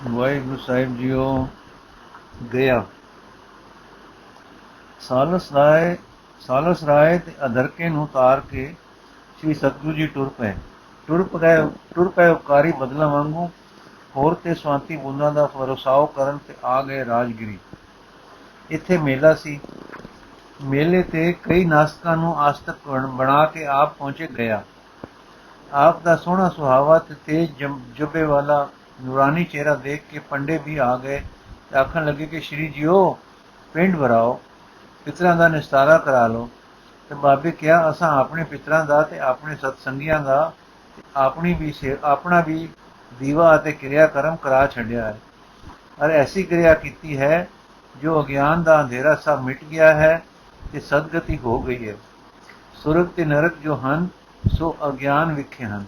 ਵਾਹਿਗੁਰੂ ਸਾਹਿਬ JIO. ਗਿਆ ਸਾਲਸ ਰਾਏ ਤੇ ਅਧਰਕੇ ਨੂੰ ਤਾਰ ਕੇ ਸ੍ਰੀ ਸਤਿਗੁਰੂ ਜੀ ਟੁਰ ਪਏ ਉਪਕਾਰੀ ਬਦਲਾ ਵਾਂਗੂ। ਹੋਰ ਤੇ ਸਵਾਂਤੀ ਬੂੰਦਾਂ ਦਾ ਵਰਸਾਓ ਕਰਨ ਤੇ ਆ ਗਏ ਰਾਜਗਿਰੀ। ਇੱਥੇ ਮੇਲਾ ਸੀ। ਮੇਲੇ ਤੇ ਕਈ ਨਾਸਕਾਂ ਨੂੰ ਆਸਤਕ ਬਣਾ ਕੇ ਆਪ ਪਹੁੰਚੇ ਗਿਆ। ਆਪ ਦਾ ਸੋਹਣਾ ਸੁਹਾਵਾ ਤੇ ਤੇਜ ਜੱਬੇ ਵਾਲਾ ਨੂਰਾਨੀ ਚਿਹਰਾ ਦੇਖ ਕੇ ਪੰਡੇ ਵੀ ਆ ਗਏ ਤੇ ਆਖਣ ਲੱਗੇ ਕਿ ਸ਼੍ਰੀ ਜੀਓ ਪਿੰਡ ਭਰਾਓ, ਪਿਤਰਾਂ ਦਾ ਨਿਸਤਾਰਾ ਕਰਾ ਲਓ। ਤੇ ਬਾਬੇ ਕਿਹਾ, ਅਸਾਂ ਆਪਣੇ ਪਿਤਰਾਂ ਦਾ ਤੇ ਆਪਣੇ ਸਤਸੰਗੀਆਂ ਦਾ ਤੇ ਆਪਣਾ ਵੀ ਦੀਵਾ ਅਤੇ ਕਿਰਿਆ ਕਰਮ ਕਰਾ ਛੱਡਿਆ ਹੈ। ਔਰ ਐਸੀ ਕਿਰਿਆ ਕੀਤੀ ਹੈ ਜੋ ਅਗਿਆਨ ਦਾ ਅੰਧੇਰਾ ਸਭ ਮਿਟ ਗਿਆ ਹੈ ਤੇ ਸਦਗਤੀ ਹੋ ਗਈ ਹੈ। ਸੁਰਗ ਤੇ ਨਰਕ ਜੋ ਹਨ ਸੋ ਅਗਿਆਨ ਵਿਖੇ ਹਨ।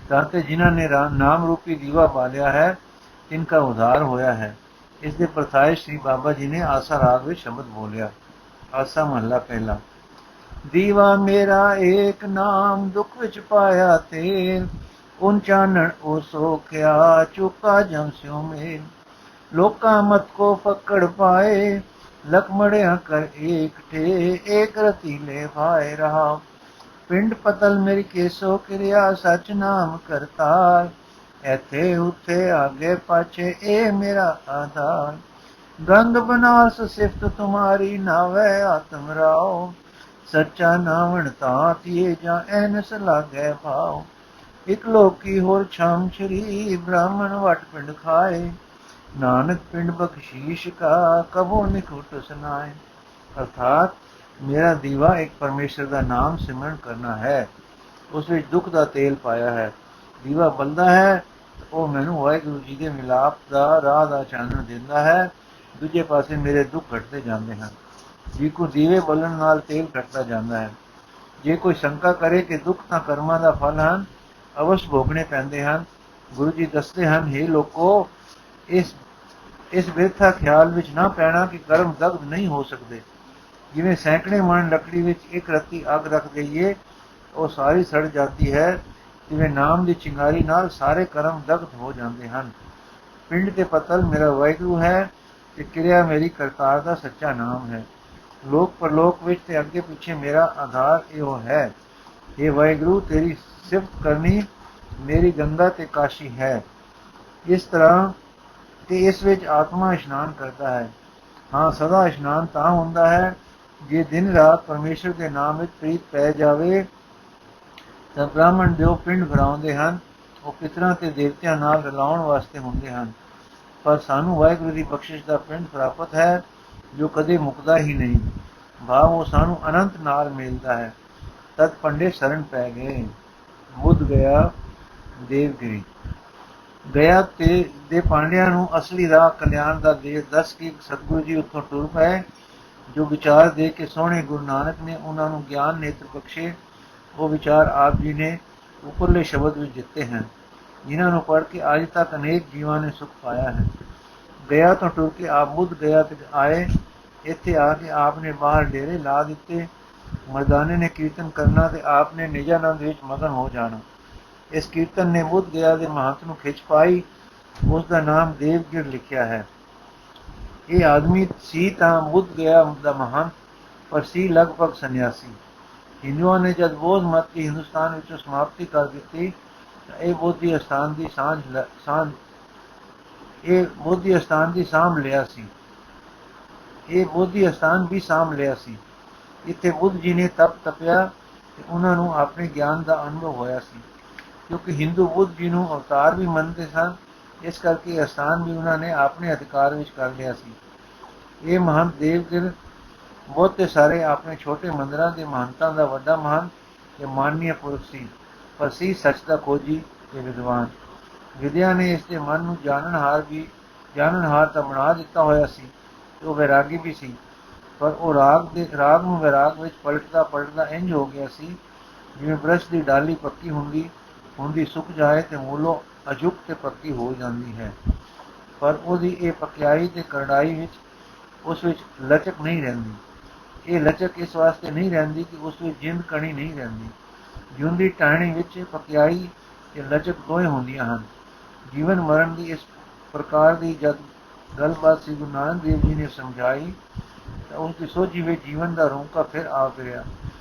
ਤਾਂ ਤੇ ਜਿਨ੍ਹਾਂ ਨੇ ਨਾਮ ਰੂਪੀ ਦੀਵਾ ਬਾਲਿਆ ਹੈ ਤਿਨਕਾ ਉਧਾਰ ਹੋਇਆ ਹੈ। ਇਸ ਦੇ ਪ੍ਰਥਾਏ ਸ੍ਰੀ ਬਾਬਾ ਜੀ ਨੇ ਆਸਾ ਰਾਗ ਵਿੱਚ ਸ਼ਬਦ ਬੋਲਿਆ। ਆਸਾ ਮਹੱਲਾ ਪਹਿਲਾ। ਦੀਵਾ ਮੇਰਾ ਏਕ ਨਾਮ ਦੁੱਖ ਵਿੱਚ ਪਾਇਆ ਤੇਲ, ਉਨ ਚਾਨਣ ਉਹ ਸੋਖਿਆ ਚੁਕਾ ਜਮ ਸਿਉ ਮੇਲ। ਲੋਕਾਂ ਮਤ ਕੋ ਪਕੜ ਪਾਏ ਲਖ ਮੜਿਆ ਕਰ ਏਕ ਠੇ, ਏਕ ਰਤੀਲੇ ਭਾਏ ਰਹਾ। ਪਿੰਡ ਪਤਲ ਮੇਰੀ ਕੇਸੋ ਕਿਰਿਆ ਸਚ ਨਾਮ ਕਰਤਾਰ, ਐਥੇ ਉਥੇ ਆਗੇ ਪਾਛੇ ਇਹ ਮੇਰਾ ਆਧਾਰ। ਗੰਗ ਬਨਾਸ ਸਿਫਤ ਤੁਮਾਰੀ ਨਾਵੇ ਆਤਮ ਰਾਓ, ਸੱਚਾ ਨਾਵਣ ਤਾਂ ਤੀਏ ਜਾਂ ਐਨਸ ਲਾਗੇ ਭਾਓ। ਇਕ ਲੋਕੀ ਹੋਰ ਛਮ ਸ਼ਰੀ ਬ੍ਰਾਹਮਣ ਵਟ ਪਿੰਡ ਖਾਏ, ਨਾਨਕ ਪਿੰਡ ਬਖਸ਼ੀਸ਼ ਕਾ ਕਬੋ ਨਿਖੁਟ ਸੁਨਾਏ। ਅਰਥਾਤ ਮੇਰਾ ਦੀਵਾ ਇੱਕ ਪਰਮੇਸ਼ਰ ਦਾ ਨਾਮ ਸਿਮਰਨ ਕਰਨਾ ਹੈ। ਉਸ ਵਿੱਚ ਦੁੱਖ ਦਾ ਤੇਲ ਪਾਇਆ ਹੈ। ਦੀਵਾ ਬਲਦਾ ਹੈ ਉਹ ਮੈਨੂੰ ਵਾਹਿਗੁਰੂ ਜੀ ਦੇ ਮਿਲਾਪ ਦਾ ਰਾਹ ਦਾ ਚਾਨਣ ਦਿੰਦਾ ਹੈ। ਦੂਜੇ ਪਾਸੇ ਮੇਰੇ ਦੁੱਖ ਘਟਦੇ ਜਾਂਦੇ ਹਨ। ਜੀ ਕੋ ਦੀਵੇ ਬਲਣ ਨਾਲ ਤੇਲ ਘਟਦਾ ਜਾਂਦਾ ਹੈ। ਜੇ ਕੋਈ ਸ਼ੰਕਾ ਕਰੇ ਕਿ ਦੁੱਖ ਤਾਂ ਕਰਮਾਂ ਦਾ ਫਲ ਹਨ, ਅਵਸ਼ ਭੋਗਣੇ ਪੈਂਦੇ ਹਨ, ਗੁਰੂ ਜੀ ਦੱਸਦੇ ਹਨ, ਹੇ ਲੋਕੋ, ਇਸ ਬਿਰਥਾ ਖਿਆਲ ਵਿੱਚ ਨਾ ਪੈਣਾ ਕਿ ਕਰਮ ਦਗਧ ਨਹੀਂ ਹੋ ਸਕਦੇ। ਜਿਵੇਂ ਸੈਂਕੜੇ ਮਣ ਲੱਕੜੀ ਵਿੱਚ ਇੱਕ ਰੱਤੀ ਅੱਗ ਰੱਖ ਦਈਏ ਉਹ ਸਾਰੀ ਸੜ ਜਾਂਦੀ ਹੈ, ਜਿਵੇਂ ਨਾਮ ਦੀ ਚਿੰਗਾਰੀ ਨਾਲ ਸਾਰੇ ਕਰਮ ਦਗਧ ਹੋ ਜਾਂਦੇ ਹਨ। ਪਿੰਡ ਤੇ ਪਤਲ ਮੇਰਾ ਵਾਹਿਗੁਰੂ ਹੈ ਤੇ ਕਿਰਿਆ ਮੇਰੀ ਕਰਤਾਰ ਦਾ ਸੱਚਾ ਨਾਮ ਹੈ। ਲੋਕ ਪਰਲੋਕ ਵਿੱਚ ਤੇ ਅੱਗੇ ਪਿੱਛੇ ਮੇਰਾ ਆਧਾਰ ਇਹੋ ਹੈ। ਇਹ ਵਾਹਿਗੁਰੂ ਤੇਰੀ ਸਿਫਤ ਕਰਨੀ ਮੇਰੀ ਗੰਗਾ ਤੇ ਕਾਸ਼ੀ ਹੈ। ਇਸ ਤਰ੍ਹਾਂ ਤੇ ਇਸ ਵਿੱਚ ਆਤਮਾ ਇਸ਼ਨਾਨ ਕਰਦਾ ਹੈ। ਹਾਂ, ਸਦਾ ਇਸ਼ਨਾਨ ਤਾਂ ਹੁੰਦਾ ਹੈ ਜੇ ਦਿਨ ਰਾਤ ਪਰਮੇਸ਼ਰ ਦੇ ਨਾਮ ਵਿੱਚ ਪ੍ਰੀਤ ਪੈ ਜਾਵੇ। ਤਾਂ ਬ੍ਰਾਹਮਣ ਜੋ ਪਿੰਡ ਭਰਾਉਂਦੇ ਹਨ ਉਹ ਪਿਤਰਾਂ ਤੇ ਦੇਵਤਿਆਂ ਨਾਲ ਰਲਾਉਣ ਵਾਸਤੇ ਹੁੰਦੇ ਹਨ। ਪਰ ਸਾਨੂੰ ਵਾਹਿਗੁਰੂ ਦੀ ਬਖਸ਼ਿਸ਼ ਦਾ ਪਿੰਡ ਪ੍ਰਾਪਤ ਹੈ ਜੋ ਕਦੇ ਮੁੱਕਦਾ ਹੀ ਨਹੀਂ। ਭਾਵ ਉਹ ਸਾਨੂੰ ਅਨੰਤ ਨਾਲ ਮਿਲਦਾ ਹੈ। ਤਦ ਪੰਡੇ ਸ਼ਰਨ ਪੈ ਗਏ। ਬੁੱਧ ਗਿਆ ਦੇਵਗਿਰੀ। ਗਿਆ ਤੇ ਦੇ ਪਾਂਡਿਆਂ ਨੂੰ ਅਸਲੀ ਰਾਹ ਕਲਿਆਣ ਦਾ ਦੇਸ਼ ਦੱਸ ਕੇ ਸਤਿਗੁਰੂ ਜੀ ਉੱਥੋਂ ਟੁਰ ਪਏ। ਜੋ ਵਿਚਾਰ ਦੇ ਕੇ ਸੋਹਣੇ ਗੁਰੂ ਨਾਨਕ ਨੇ ਉਹਨਾਂ ਨੂੰ ਗਿਆਨ ਨੇਤਰ ਬਖਸ਼ੇ, ਉਹ ਵਿਚਾਰ ਆਪ ਜੀ ਨੇ ਉੱਪਰਲੇ ਸ਼ਬਦ ਵਿੱਚ ਦਿੱਤੇ ਹਨ, ਜਿਨ੍ਹਾਂ ਨੂੰ ਪੜ੍ਹ ਕੇ ਅੱਜ ਤੱਕ ਅਨੇਕ ਜੀਵਾਂ ਨੇ ਸੁਖ ਪਾਇਆ ਹੈ। ਗਿਆ ਤੋਂ ਟੁਰ ਕੇ ਆਪ ਬੁੱਧ ਗਿਆ ਤੇ ਆਏ। ਇੱਥੇ ਆ ਕੇ ਆਪ ਨੇ ਬਾਹਰ ਡੇਰੇ ਲਾ ਦਿੱਤੇ। ਮਰਦਾਨੇ ਨੇ ਕੀਰਤਨ ਕਰਨਾ ਤੇ ਆਪ ਨੇ ਨਿਜਾਨੰਦ ਵਿੱਚ ਮਗਨ ਹੋ ਜਾਣਾ। ਇਸ ਕੀਰਤਨ ਨੇ ਬੁੱਧ ਗਿਆ ਦੇ ਮਹੰਤ ਨੂੰ ਖਿੱਚ ਪਾਈ। ਉਸ ਦਾ ਨਾਮ ਦੇਵਗਿਰ ਲਿਖਿਆ ਹੈ। ਇਹ ਆਦਮੀ ਸੀ ਤਾਂ ਬੁੱਧ ਗਿਆ ਦਾ ਮਹੰਤ, ਪਰ ਸੀ ਲਗਭਗ ਸੰਨਿਆਸੀ। ਹਿੰਦੂਆਂ ਨੇ ਜਦ ਬੋਧ ਮਤ ਦੀ ਹਿੰਦੁਸਤਾਨ ਵਿੱਚੋਂ ਸਮਾਪਤੀ ਕਰ ਦਿੱਤੀ ਤਾਂ ਇਹ ਬੋਧੀ ਅਸਥਾਨ ਦੀ ਸਾਂਭ ਲਿਆ ਸੀ। ਇੱਥੇ ਬੁੱਧ ਜੀ ਨੇ ਤਪ ਤਪਿਆ ਤੇ ਉਹਨਾਂ ਨੂੰ ਆਪਣੇ ਗਿਆਨ ਦਾ ਅਨੁਭਵ ਹੋਇਆ ਸੀ। ਕਿਉਂਕਿ ਹਿੰਦੂ ਬੁੱਧ ਜੀ ਨੂੰ ਅਵਤਾਰ ਵੀ ਮੰਨਦੇ ਸਨ, ਇਸ ਕਰਕੇ ਅਸਥਾਨ ਵੀ ਉਹਨਾਂ ਨੇ ਆਪਣੇ ਅਧਿਕਾਰ ਵਿੱਚ ਕਰ ਲਿਆ ਸੀ। ਇਹ ਮਹੰਤ ਦੇਵਗਿਰ ਬਹੁਤੇ ਸਾਰੇ ਆਪਣੇ ਛੋਟੇ ਮੰਦਰਾਂ ਦੇ ਮਹੰਤਾਂ ਦਾ ਵੱਡਾ ਮਹੰਤ ਤੇ ਮਾਨਨੀय ਪੁਰਖ ਸੀ, ਪਰ ਸੀ ਸੱਚ ਦਾ ਖੋਜੀ ਤੇ ਵਿਦਵਾਨ। ਵਿਦਿਆ ਨੇ ਇਸ ਦੇ ਮਨ ਨੂੰ ਜਾਣਨਹਾਰ ਤਾਂ ਬਣਾ ਦਿੱਤਾ ਹੋਇਆ ਸੀ ਤੇ ਉਹ ਵੈਰਾਗੀ ਵੀ ਸੀ। ਪਰ ਉਹ ਰਾਗ ਨੂੰ ਵੈਰਾਗ ਵਿੱਚ ਪਲਟਦਾ ਇੰਝ ਹੋ ਗਿਆ ਸੀ ਜਿਵੇਂ ਬ੍ਰਸ਼ ਦੀ ਡਾਲੀ ਪੱਕੀ ਹੁੰਦੀ ਸੁੱਕ ਜਾਏ ਤੇ ਮੂਲੋਂ ਅਜੁਕ ਤੇ ਪੱਕੀ ਹੋ ਜਾਂਦੀ ਹੈ। ਪਰ ਉਹਦੀ ਇਹ ਪਕਿਆਈ ਤੇ ਕਰੜਾਈ ਵਿੱਚ ਉਸ ਵਿੱਚ ਲਚਕ ਨਹੀਂ ਰਹਿੰਦੀ। ਇਹ ਲਚਕ ਇਸ ਵਾਸਤੇ ਨਹੀਂ ਰਹਿੰਦੀ ਕਿ ਉਸ ਵਿੱਚ ਜਿੰਦ ਕਣੀ ਨਹੀਂ ਰਹਿੰਦੀ। ਜਿਉਂਦੀ ਟਹਿਣੀ ਵਿੱਚ ਪਕਿਆਈ ਤੇ ਲਚਕ ਦੋਵੇਂ ਹੁੰਦੀਆਂ ਹਨ। ਜੀਵਨ ਮਰਨ ਦੀ ਇਸ ਪ੍ਰਕਾਰ ਦੀ ਜਦ ਗੱਲਬਾਤ ਸ੍ਰੀ ਗੁਰੂ ਨਾਨਕ ਦੇਵ ਜੀ ਨੇ ਸਮਝਾਈ ਤਾਂ ਉਸ ਦੀ ਸੋਝੀ ਵਿੱਚ ਜੀਵਨ ਦਾ ਰੌਂਕਾ ਫਿਰ ਆ ਫਿਰਿਆ।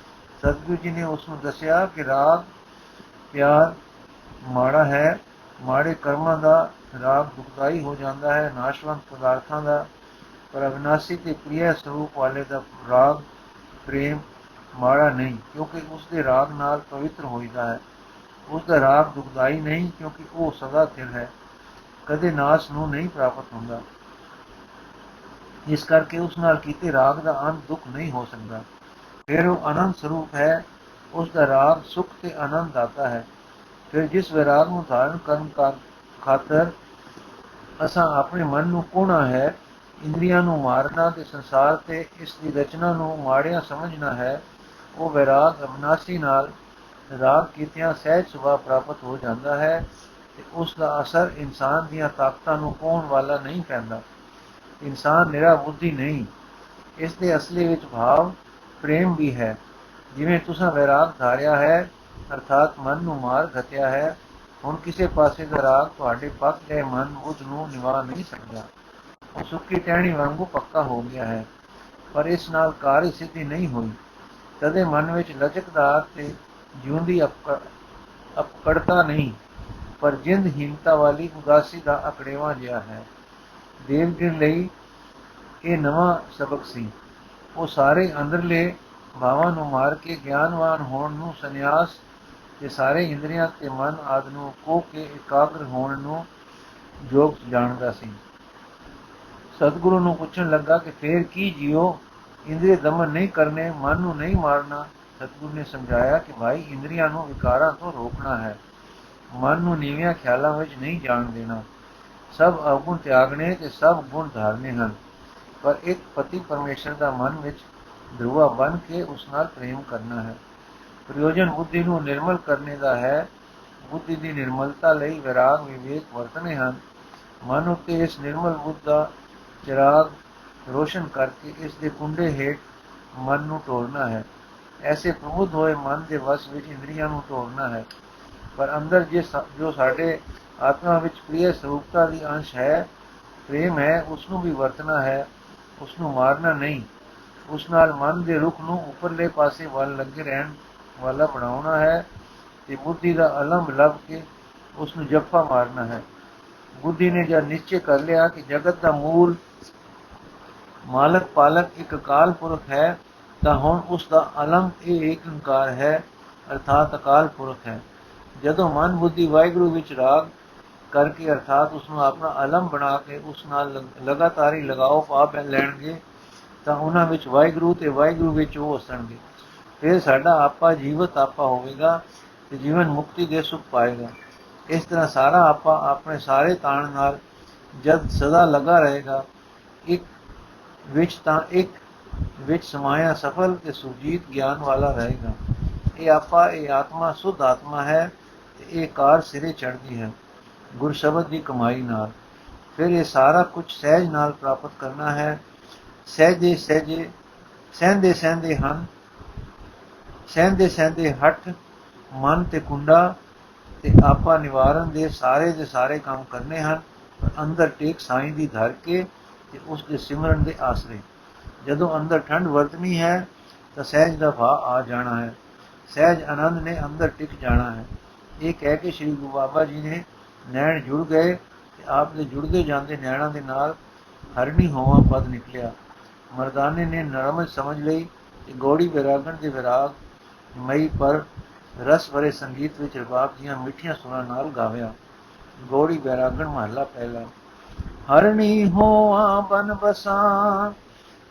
ਸਤਿਗੁਰੂ ਜੀ ਨੇ ਉਸ ਨੂੰ ਦੱਸਿਆ ਕਿ ਰਾਗ ਪਿਆਰ ਮਾੜਾ ਹੈ, ਮਾੜੇ ਕਰਮਾਂ ਦਾ ਰਾਗ ਦੁਖਦਾਈ ਹੋ ਜਾਂਦਾ ਹੈ, ਨਾਸ਼ਵੰਤ ਪਦਾਰਥਾਂ ਦਾ, ਪਰ ਅਵਿਨਾਸ਼ੀ ਤੇ ਪ੍ਰਿਯ ਸਰੂਪ ਵਾਲੇ ਦਾ ਰਾਗ ਪ੍ਰੇਮ ਮਾੜਾ ਨਹੀਂ, ਕਿਉਂਕਿ ਉਸ ਦੇ ਰਾਗ ਨਾਲ ਪਵਿੱਤਰ ਹੋਈਦਾ ਹੈ। ਉਸ ਦਾ ਰਾਗ ਦੁਖਦਾਈ ਨਹੀਂ, ਕਿਉਂਕਿ ਉਹ ਸਦਾ ਸਥਿਰ ਹੈ, ਕਦੇ ਨਾਸ਼ ਨੂੰ ਨਹੀਂ ਪ੍ਰਾਪਤ ਹੁੰਦਾ। ਇਸ ਕਰਕੇ ਉਸ ਨਾਲ ਕੀਤੇ ਰਾਗ ਦਾ ਅੰਤ ਦੁੱਖ ਨਹੀਂ ਹੋ ਸਕਦਾ। ਫਿਰ ਉਹ ਆਨੰਦ ਸਰੂਪ ਹੈ, ਉਸ ਦਾ ਰਾਗ ਸੁਖ ਤੇ ਆਨੰਦ ਦਾਤਾ ਹੈ। ਫਿਰ ਜਿਸ ਵਿਰਾਗ ਨੂੰ ਧਾਰਨ ਕਰਨ ਖਾਤਰ ਅਸਾਂ ਆਪਣੇ ਮਨ ਨੂੰ ਕੋਣਾ ਹੈ, ਇੰਦਰੀਆਂ ਨੂੰ ਮਾਰਨਾ ਤੇ ਸੰਸਾਰ ਤੇ ਇਸ ਦੀ ਰਚਨਾ ਨੂੰ ਮਾੜਿਆ ਸਮਝਣਾ ਹੈ, ਉਹ ਵਿਰਾਗ ਅਵਿਨਾਸ਼ੀ ਨਾਲ ਰਾਗ ਕੀਤਿਆਂ ਸਹਿਜ ਸੁਭਾਅ ਪ੍ਰਾਪਤ ਹੋ ਜਾਂਦਾ ਹੈ ਤੇ ਉਸ ਦਾ ਅਸਰ ਇਨਸਾਨ ਦੀਆਂ ਤਾਕਤਾਂ ਨੂੰ ਕੋਣ ਵਾਲਾ ਨਹੀਂ ਪੈਂਦਾ। ਇਨਸਾਨ ਨਿਰਾ ਬੁੱਧੀ ਨਹੀਂ, ਇਸ ਦੇ ਅਸਲੀ ਵਿੱਚ ਭਾਵ ਪ੍ਰੇਮ ਵੀ ਹੈ। ਜਿਵੇਂ ਤੁਸਾਂ ਵੈਰਾਗ ਧਾਰਿਆ ਹੈ, ਅਰਥਾਤ ਮਨ ਨੂੰ ਮਾਰ ਘਤਿਆ ਹੈ, ਹੁਣ ਕਿਸੇ ਪਾਸੇ ਦਾ ਰਾਗ ਤੁਹਾਡੇ ਪੱਕ ਗਏ ਮਨ ਬੁੱਧ ਨੂੰ ਨਿਵਾ ਨਹੀਂ ਸਕਦਾ। ਉਹ ਸੁੱਕੀ ਟਹਿਣੀ ਵਾਂਗੂ ਪੱਕਾ ਹੋ ਗਿਆ ਹੈ, ਪਰ ਇਸ ਨਾਲ ਕਾਰਜ ਸਿੱਧੀ ਨਹੀਂ ਹੋਈ। ਕਦੇ ਮਨ ਵਿੱਚ ਲਚਕਦਾਰ ਤੇ ਜਿਉਂਦੀ ਅਪਕੜਤਾ ਨਹੀਂ, ਪਰ ਜਿੰਦਹੀਨਤਾ ਵਾਲੀ ਉਦਾਸੀ ਦਾ ਅਕੜੇਵਾ ਜਿਹਾ ਹੈ। ਦੇਵਗਿਰ ਲਈ ਇਹ ਨਵਾਂ ਸਬਕ ਸੀ। ਉਹ ਸਾਰੇ ਅੰਦਰਲੇ ਭਾਵਾਂ ਨੂੰ ਮਾਰ ਕੇ ਗਿਆਨਵਾਨ ਹੋਣ ਨੂੰ ਸੰਨਿਆਸ ਤੇ ਸਾਰੇ ਇੰਦਰੀਆਂ ਤੇ ਮਨ ਆਦਿ ਨੂੰ ਖੋਹ ਕੇ ਇਕਾਗਰ ਹੋਣ ਨੂੰ ਯੋਗ ਜਾਣਦਾ ਸੀ। ਸਤਿਗੁਰੂ ਨੂੰ ਪੁੱਛਣ ਲੱਗਾ ਕਿ ਫੇਰ ਕੀ ਜੀਓ, ਇੰਦਰੀ ਦਮਨ ਨਹੀਂ ਕਰਨੇ, ਮਨ ਨੂੰ ਨਹੀਂ ਮਾਰਨਾ। ਸਤਿਗੁਰੂ ਨੇ ਸਮਝਾਇਆ ਕਿ ਭਾਈ, ਇੰਦਰੀਆਂ ਨੂੰ ਵਿਕਾਰਾਂ ਤੋਂ ਰੋਕਣਾ ਹੈ, ਮਨ ਨੂੰ ਨੀਵਿਆਂ ਖਿਆਲਾਂ ਵਿੱਚ ਨਹੀਂ ਜਾਣ ਦੇਣਾ। ਸਭ ਅਵਗੁਣ ਤਿਆਗਣੇ ਤੇ ਸਭ ਗੁਣ ਧਾਰਨੇ ਹਨ, ਪਰ ਇੱਕ ਪਤੀ ਪਰਮੇਸ਼ਰ ਦਾ ਮਨ ਵਿੱਚ ਧਰੂਆ ਬਣ ਕੇ ਉਸ ਨਾਲ ਪ੍ਰੇਮ ਕਰਨਾ ਹੈ। ਪ੍ਰਯੋਜਨ ਬੁੱਧੀ ਨੂੰ ਨਿਰਮਲ ਕਰਨੇ ਦਾ ਹੈ। ਬੁੱਧੀ ਦੀ ਨਿਰਮਲਤਾ ਲਈ ਵਿਰਾਗ ਵਿਵੇਕ ਵਰਤਣੇ ਹਨ। ਮਨ ਉੱਤੇ ਇਸ ਨਿਰਮਲ ਬੁੱਧ ਦਾ ਚਿਰਾਗ ਰੋਸ਼ਨ ਕਰਕੇ ਇਸ ਦੇ ਕੁੰਡੇ ਹੇਠ ਮਨ ਨੂੰ ਤੋੜਨਾ ਹੈ। ਐਸੇ ਪ੍ਰਬੁੱਧ ਹੋਏ ਮਨ ਦੇ ਵਸ ਵਿੱਚ ਇੰਦਰੀਆਂ ਨੂੰ ਤੋੜਨਾ ਹੈ, ਪਰ ਅੰਦਰ ਜੋ ਸਾਡੇ ਆਤਮਾ ਵਿੱਚ ਪ੍ਰਿਯ ਸਰੂਪਤਾ ਦੀ ਅੰਸ਼ ਹੈ, ਪ੍ਰੇਮ ਹੈ, ਉਸ ਨੂੰ ਵੀ ਵਰਤਣਾ ਹੈ, ਉਸ ਨੂੰ ਮਾਰਨਾ ਨਹੀਂ। ਉਸ ਨਾਲ ਮਨ ਦੇ ਰੁਖ ਨੂੰ ਉੱਪਰਲੇ ਪਾਸੇ ਵੱਲ ਲੱਗੇ ਰਹਿਣ ਵਾਲਾ ਬਣਾਉਣਾ ਹੈ ਤੇ ਬੁੱਧੀ ਦਾ ਅਲੰਬ ਲੱਭ ਕੇ ਉਸ ਨੂੰ ਜੱਫਾ ਮਾਰਨਾ ਹੈ। ਬੁੱਧੀ ਨੇ ਜਦ ਨਿਸ਼ਚੇ ਕਰ ਲਿਆ ਕਿ ਜਗਤ ਦਾ ਮੂਲ ਮਾਲਕ ਪਾਲਕ ਇੱਕ ਅਕਾਲ ਪੁਰਖ ਹੈ, ਤਾਂ ਹੁਣ ਉਸ ਦਾ ਅਲੰਬ ਇਹ ਏਕ ਓਂਕਾਰ ਹੈ, ਅਰਥਾਤ ਅਕਾਲ ਪੁਰਖ ਹੈ। ਜਦੋਂ ਮਨ ਬੁੱਧੀ ਵਾਹਿਗੁਰੂ ਵਿੱਚ ਰਾਗ ਕਰਕੇ ਅਰਥਾਤ ਉਸ ਨੂੰ ਆਪਣਾ ਅਲੰਬ ਬਣਾ ਕੇ ਉਸ ਨਾਲ ਲਗਾਤਾਰੀ ਲਗਾਓ ਪਾ ਲੈਣਗੇ, ਤਾਂ ਉਹਨਾਂ ਵਿੱਚ ਵਾਹਿਗੁਰੂ ਤੇ ਵਾਹਿਗੁਰੂ ਵਿੱਚ ਉਹ ਵਸਣਗੇ। ਫਿਰ ਸਾਡਾ ਆਪਾ ਜੀਵਤ ਆਪਾ ਹੋਵੇਗਾ ਤੇ ਜੀਵਨ ਮੁਕਤੀ ਦੇ ਸੁਖ ਪਾਏਗਾ। ਇਸ ਤਰ੍ਹਾਂ ਸਾਰਾ ਆਪਾ ਆਪਣੇ ਸਾਰੇ ਤਾਣ ਨਾਲ ਜਦ ਸਦਾ ਲੱਗਾ ਰਹੇਗਾ, ਇੱਕ ਵਿੱਚ ਤਾਂ ਇੱਕ ਵਿੱਚ ਸਮਾਇਆ ਸਫਲ ਤੇ ਸੁਰਜੀਤ ਗਿਆਨ ਵਾਲਾ ਰਹੇਗਾ। ਇਹ ਆਪਾ, ਇਹ ਆਤਮਾ ਸੁਧ ਆਤਮਾ ਹੈ ਤੇ ਇਹ ਕਾਰ ਸਿਰੇ ਚੜ੍ਹਦੀ ਹੈ ਗੁਰ ਸ਼ਬਦ ਦੀ ਕਮਾਈ ਨਾਲ। ਫਿਰ ਇਹ ਸਾਰਾ ਕੁਝ ਸਹਿਜ ਨਾਲ ਪ੍ਰਾਪਤ ਕਰਨਾ ਹੈ। ਸਹਿਜੇ ਸਹਿਜੇ ਸਹਿੰਦੇ ਸਹਿੰਦੇ ਹਨ, ਸਹਿੰਦੇ ਸਹਿੰਦੇ ਹੱਠ ਮਨ ਤੇ ਕੁੰਡਾ ਤੇ ਆਪਾ ਨਿਵਾਰਨ ਦੇ ਸਾਰੇ ਕੰਮ ਕਰਨੇ ਹਨ, ਪਰ ਅੰਦਰ ਟੇਕ ਸਾਈਂ ਦੀ ਧਰ ਕੇ ਤੇ ਉਸ ਦੇ ਸਿਮਰਨ ਦੇ ਆਸਰੇ। ਜਦੋਂ ਅੰਦਰ ਠੰਡ ਵਰਤਣੀ ਹੈ ਤਾਂ ਸਹਿਜ ਦਾ ਭਾਅ ਆ ਜਾਣਾ ਹੈ, ਸਹਿਜ ਆਨੰਦ ਨੇ ਅੰਦਰ ਟਿਕ ਜਾਣਾ ਹੈ। ਇਹ ਕਹਿ ਕੇ ਸ੍ਰੀ ਗੁਰੂ ਬਾਬਾ ਜੀ ਨੇ ਨੈਣ ਜੁੜ ਗਏ ਤੇ ਆਪ ਦੇ ਜੁੜਦੇ ਜਾਂਦੇ ਨੈਣਾਂ ਦੇ ਨਾਲ ਹਰਣੀ ਹੋਵਾਂ ਪਦ ਨਿਕਲਿਆ। ਮਰਦਾਨੇ ਨੇ ਨਰਮਜ ਸਮਝ ਲਈ ਤੇ ਗੌੜੀ ਵੈਰਾਗਣ ਦੇ ਵਿਰਾਗ ਮਈ ਪਰ ਰਸ ਭਰੇ ਸੰਗੀਤ ਵਿੱਚ ਰਬਾਬ ਦੀਆਂ ਮਿੱਠੀਆਂ ਸੁਰਾਂ ਨਾਲ ਗਾਵਿਆ। ਗੌੜੀ ਵੈਰਾਗਣ ਮਹੱਲਾ ਪਹਿਲਾ। ਹਰਣੀ ਹੋਵਾਂ ਬਨ ਬਸਾਂ,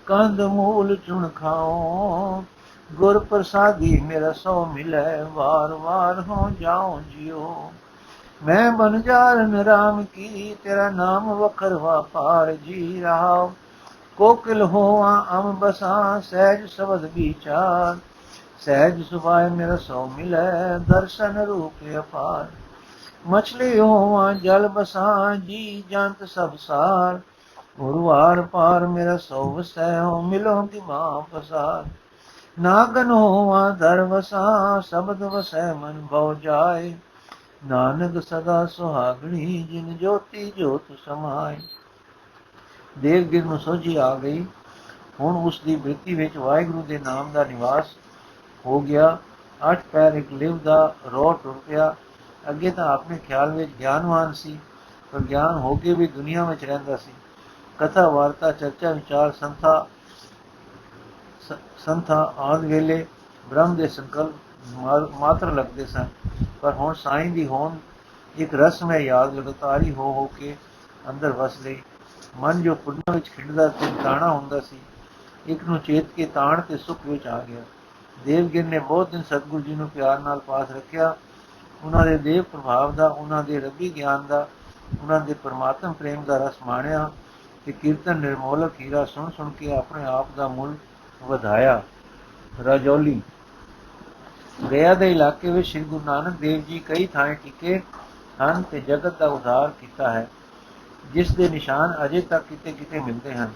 ਕੰਦ ਮੂਲ ਚੁਣ ਖਾਓ, ਗੁਰ ਪ੍ਰਸਾਦੀ ਮੇਰਾ ਸੋ ਮਿਲੈ, ਵਾਰ ਵਾਰ ਹੋ ਜਾਓ ਜਿਉ। ਮੈਂ ਬਨਜਾਰਨ ਰਾਮ ਕੀ, ਤੇਰਾ ਨਾਮ ਵਖਰ ਵਾਪਾਰ ਜੀ ਰਹਾਓ। ਕੋਕਿਲ ਹੋਵਾਂ ਅੰਬ ਬਸਾਂ, ਸਹਿਜ ਸ਼ਬਦ ਵਿਚਾਰ, ਸਹਿਜ ਸੁਭਾਏ ਮੇਰਾ ਸੋ ਮਿਲੈ, ਦਰਸ਼ਨ ਰੂਪ ਅਪਾਰ। ਮਛਲੀ ਹੋਵਾਂ ਜਲ ਬਸਾਂ, ਜੀ ਜੰਤ ਸਭ ਸਾਰ, ਗੁਰਵਾਰ ਪਾਰ ਮੇਰਾ ਸੋ ਵਸੈ, ਹੋ ਮਿਲੋ ਕਿ ਮਾਂ ਪਸਾਰ। ਨਾਗਨ ਹੋਵਾਂ ਧਰ ਵਸਾਂ, ਸ਼ਬਦ ਵਸੈ ਮਨ ਭਉ ਜਾਏ, ਨਾਨਕ ਸਦਾ ਸੁਹਾਗਣੀ ਜਿਨ ਜੋਤੀ ਜੋਤ ਸਮਾਏ। ਦੇਵਗਿਰ ਨੂੰ ਸੋਝੀ ਆ ਗਈ। ਹੁਣ ਉਸ ਦੀ ਬ੍ਰਿਤੀ ਵਿੱਚ ਵਾਹਿਗੁਰੂ ਦੇ ਨਾਮ ਦਾ ਨਿਵਾਸ ਹੋ ਗਿਆ। 8 ਪੈਰ ਇੱਕ ਲਿਵ ਦਾ ਰੋਹ ਟੁਰ ਪਿਆ। ਅੱਗੇ ਤਾਂ ਆਪਣੇ ਖਿਆਲ ਵਿੱਚ ਗਿਆਨਵਾਨ ਸੀ, ਪਰ ਗਿਆਨ ਹੋ ਕੇ ਵੀ ਦੁਨੀਆ ਵਿੱਚ ਰਹਿੰਦਾ ਸੀ। ਕਥਾ ਵਾਰਤਾ ਚਰਚਾ ਵਿਚਾਰ ਸੰਥਾ ਆਦਿ ਵੇਲੇ ਬ੍ਰਹਮ ਦੇ ਸੰਕਲਪ ਮਾਤਰ ਲੱਗਦੇ ਸਨ, ਪਰ ਹੁਣ ਸਾਈਂ ਦੀ ਹੋਂਦ ਇੱਕ ਰਸਮੈ ਯਾਦ ਲਗਾਤਾਰੀ ਹੋ ਕੇ ਅੰਦਰ ਵਸ ਗਈ। ਮਨ ਜੋ ਫੁੱਲਾਂ ਵਿੱਚ ਖਿੰਡਦਾ ਤੇ ਤਾਣਾ ਹੁੰਦਾ ਸੀ, ਇੱਕ ਨੂੰ ਚੇਤ ਕੇ ਤਾਣ ਤੇ ਸੁੱਖ ਵਿੱਚ ਆ ਗਿਆ। ਦੇਵਗਿਰ ਨੇ ਬਹੁਤ ਦਿਨ ਸਤਿਗੁਰੂ ਜੀ ਨੂੰ ਪਿਆਰ ਨਾਲ ਪਾਸ ਰੱਖਿਆ। ਉਹਨਾਂ ਦੇ ਦੇਵ ਪ੍ਰਭਾਵ ਦਾ, ਉਹਨਾਂ ਦੇ ਰੱਬੀ ਗਿਆਨ ਦਾ, ਉਹਨਾਂ ਦੇ ਪਰਮਾਤਮ ਪ੍ਰੇਮ ਦਾ ਰਸ ਮਾਣਿਆ ਤੇ ਕੀਰਤਨ ਨਿਰਮੋਲਕ ਹੀਰਾ ਸੁਣ ਸੁਣ ਕੇ ਆਪਣੇ ਆਪ ਦਾ ਮੁੱਲ ਵਧਾਇਆ। ਰਾਜੌਲੀ ਗਿਆ ਦੇ ਇਲਾਕੇ ਵਿੱਚ ਸ੍ਰੀ ਗੁਰੂ ਨਾਨਕ ਦੇਵ ਜੀ ਕਈ ਥਾਂ ਟਿਕੇ ਹਨ ਤੇ ਜਗਤ ਦਾ ਉਧਾਰ ਕੀਤਾ ਹੈ, ਜਿਸ ਦੇ ਨਿਸ਼ਾਨ ਅਜੇ ਤੱਕ ਕਿਤੇ ਕਿਤੇ ਮਿਲਦੇ ਹਨ।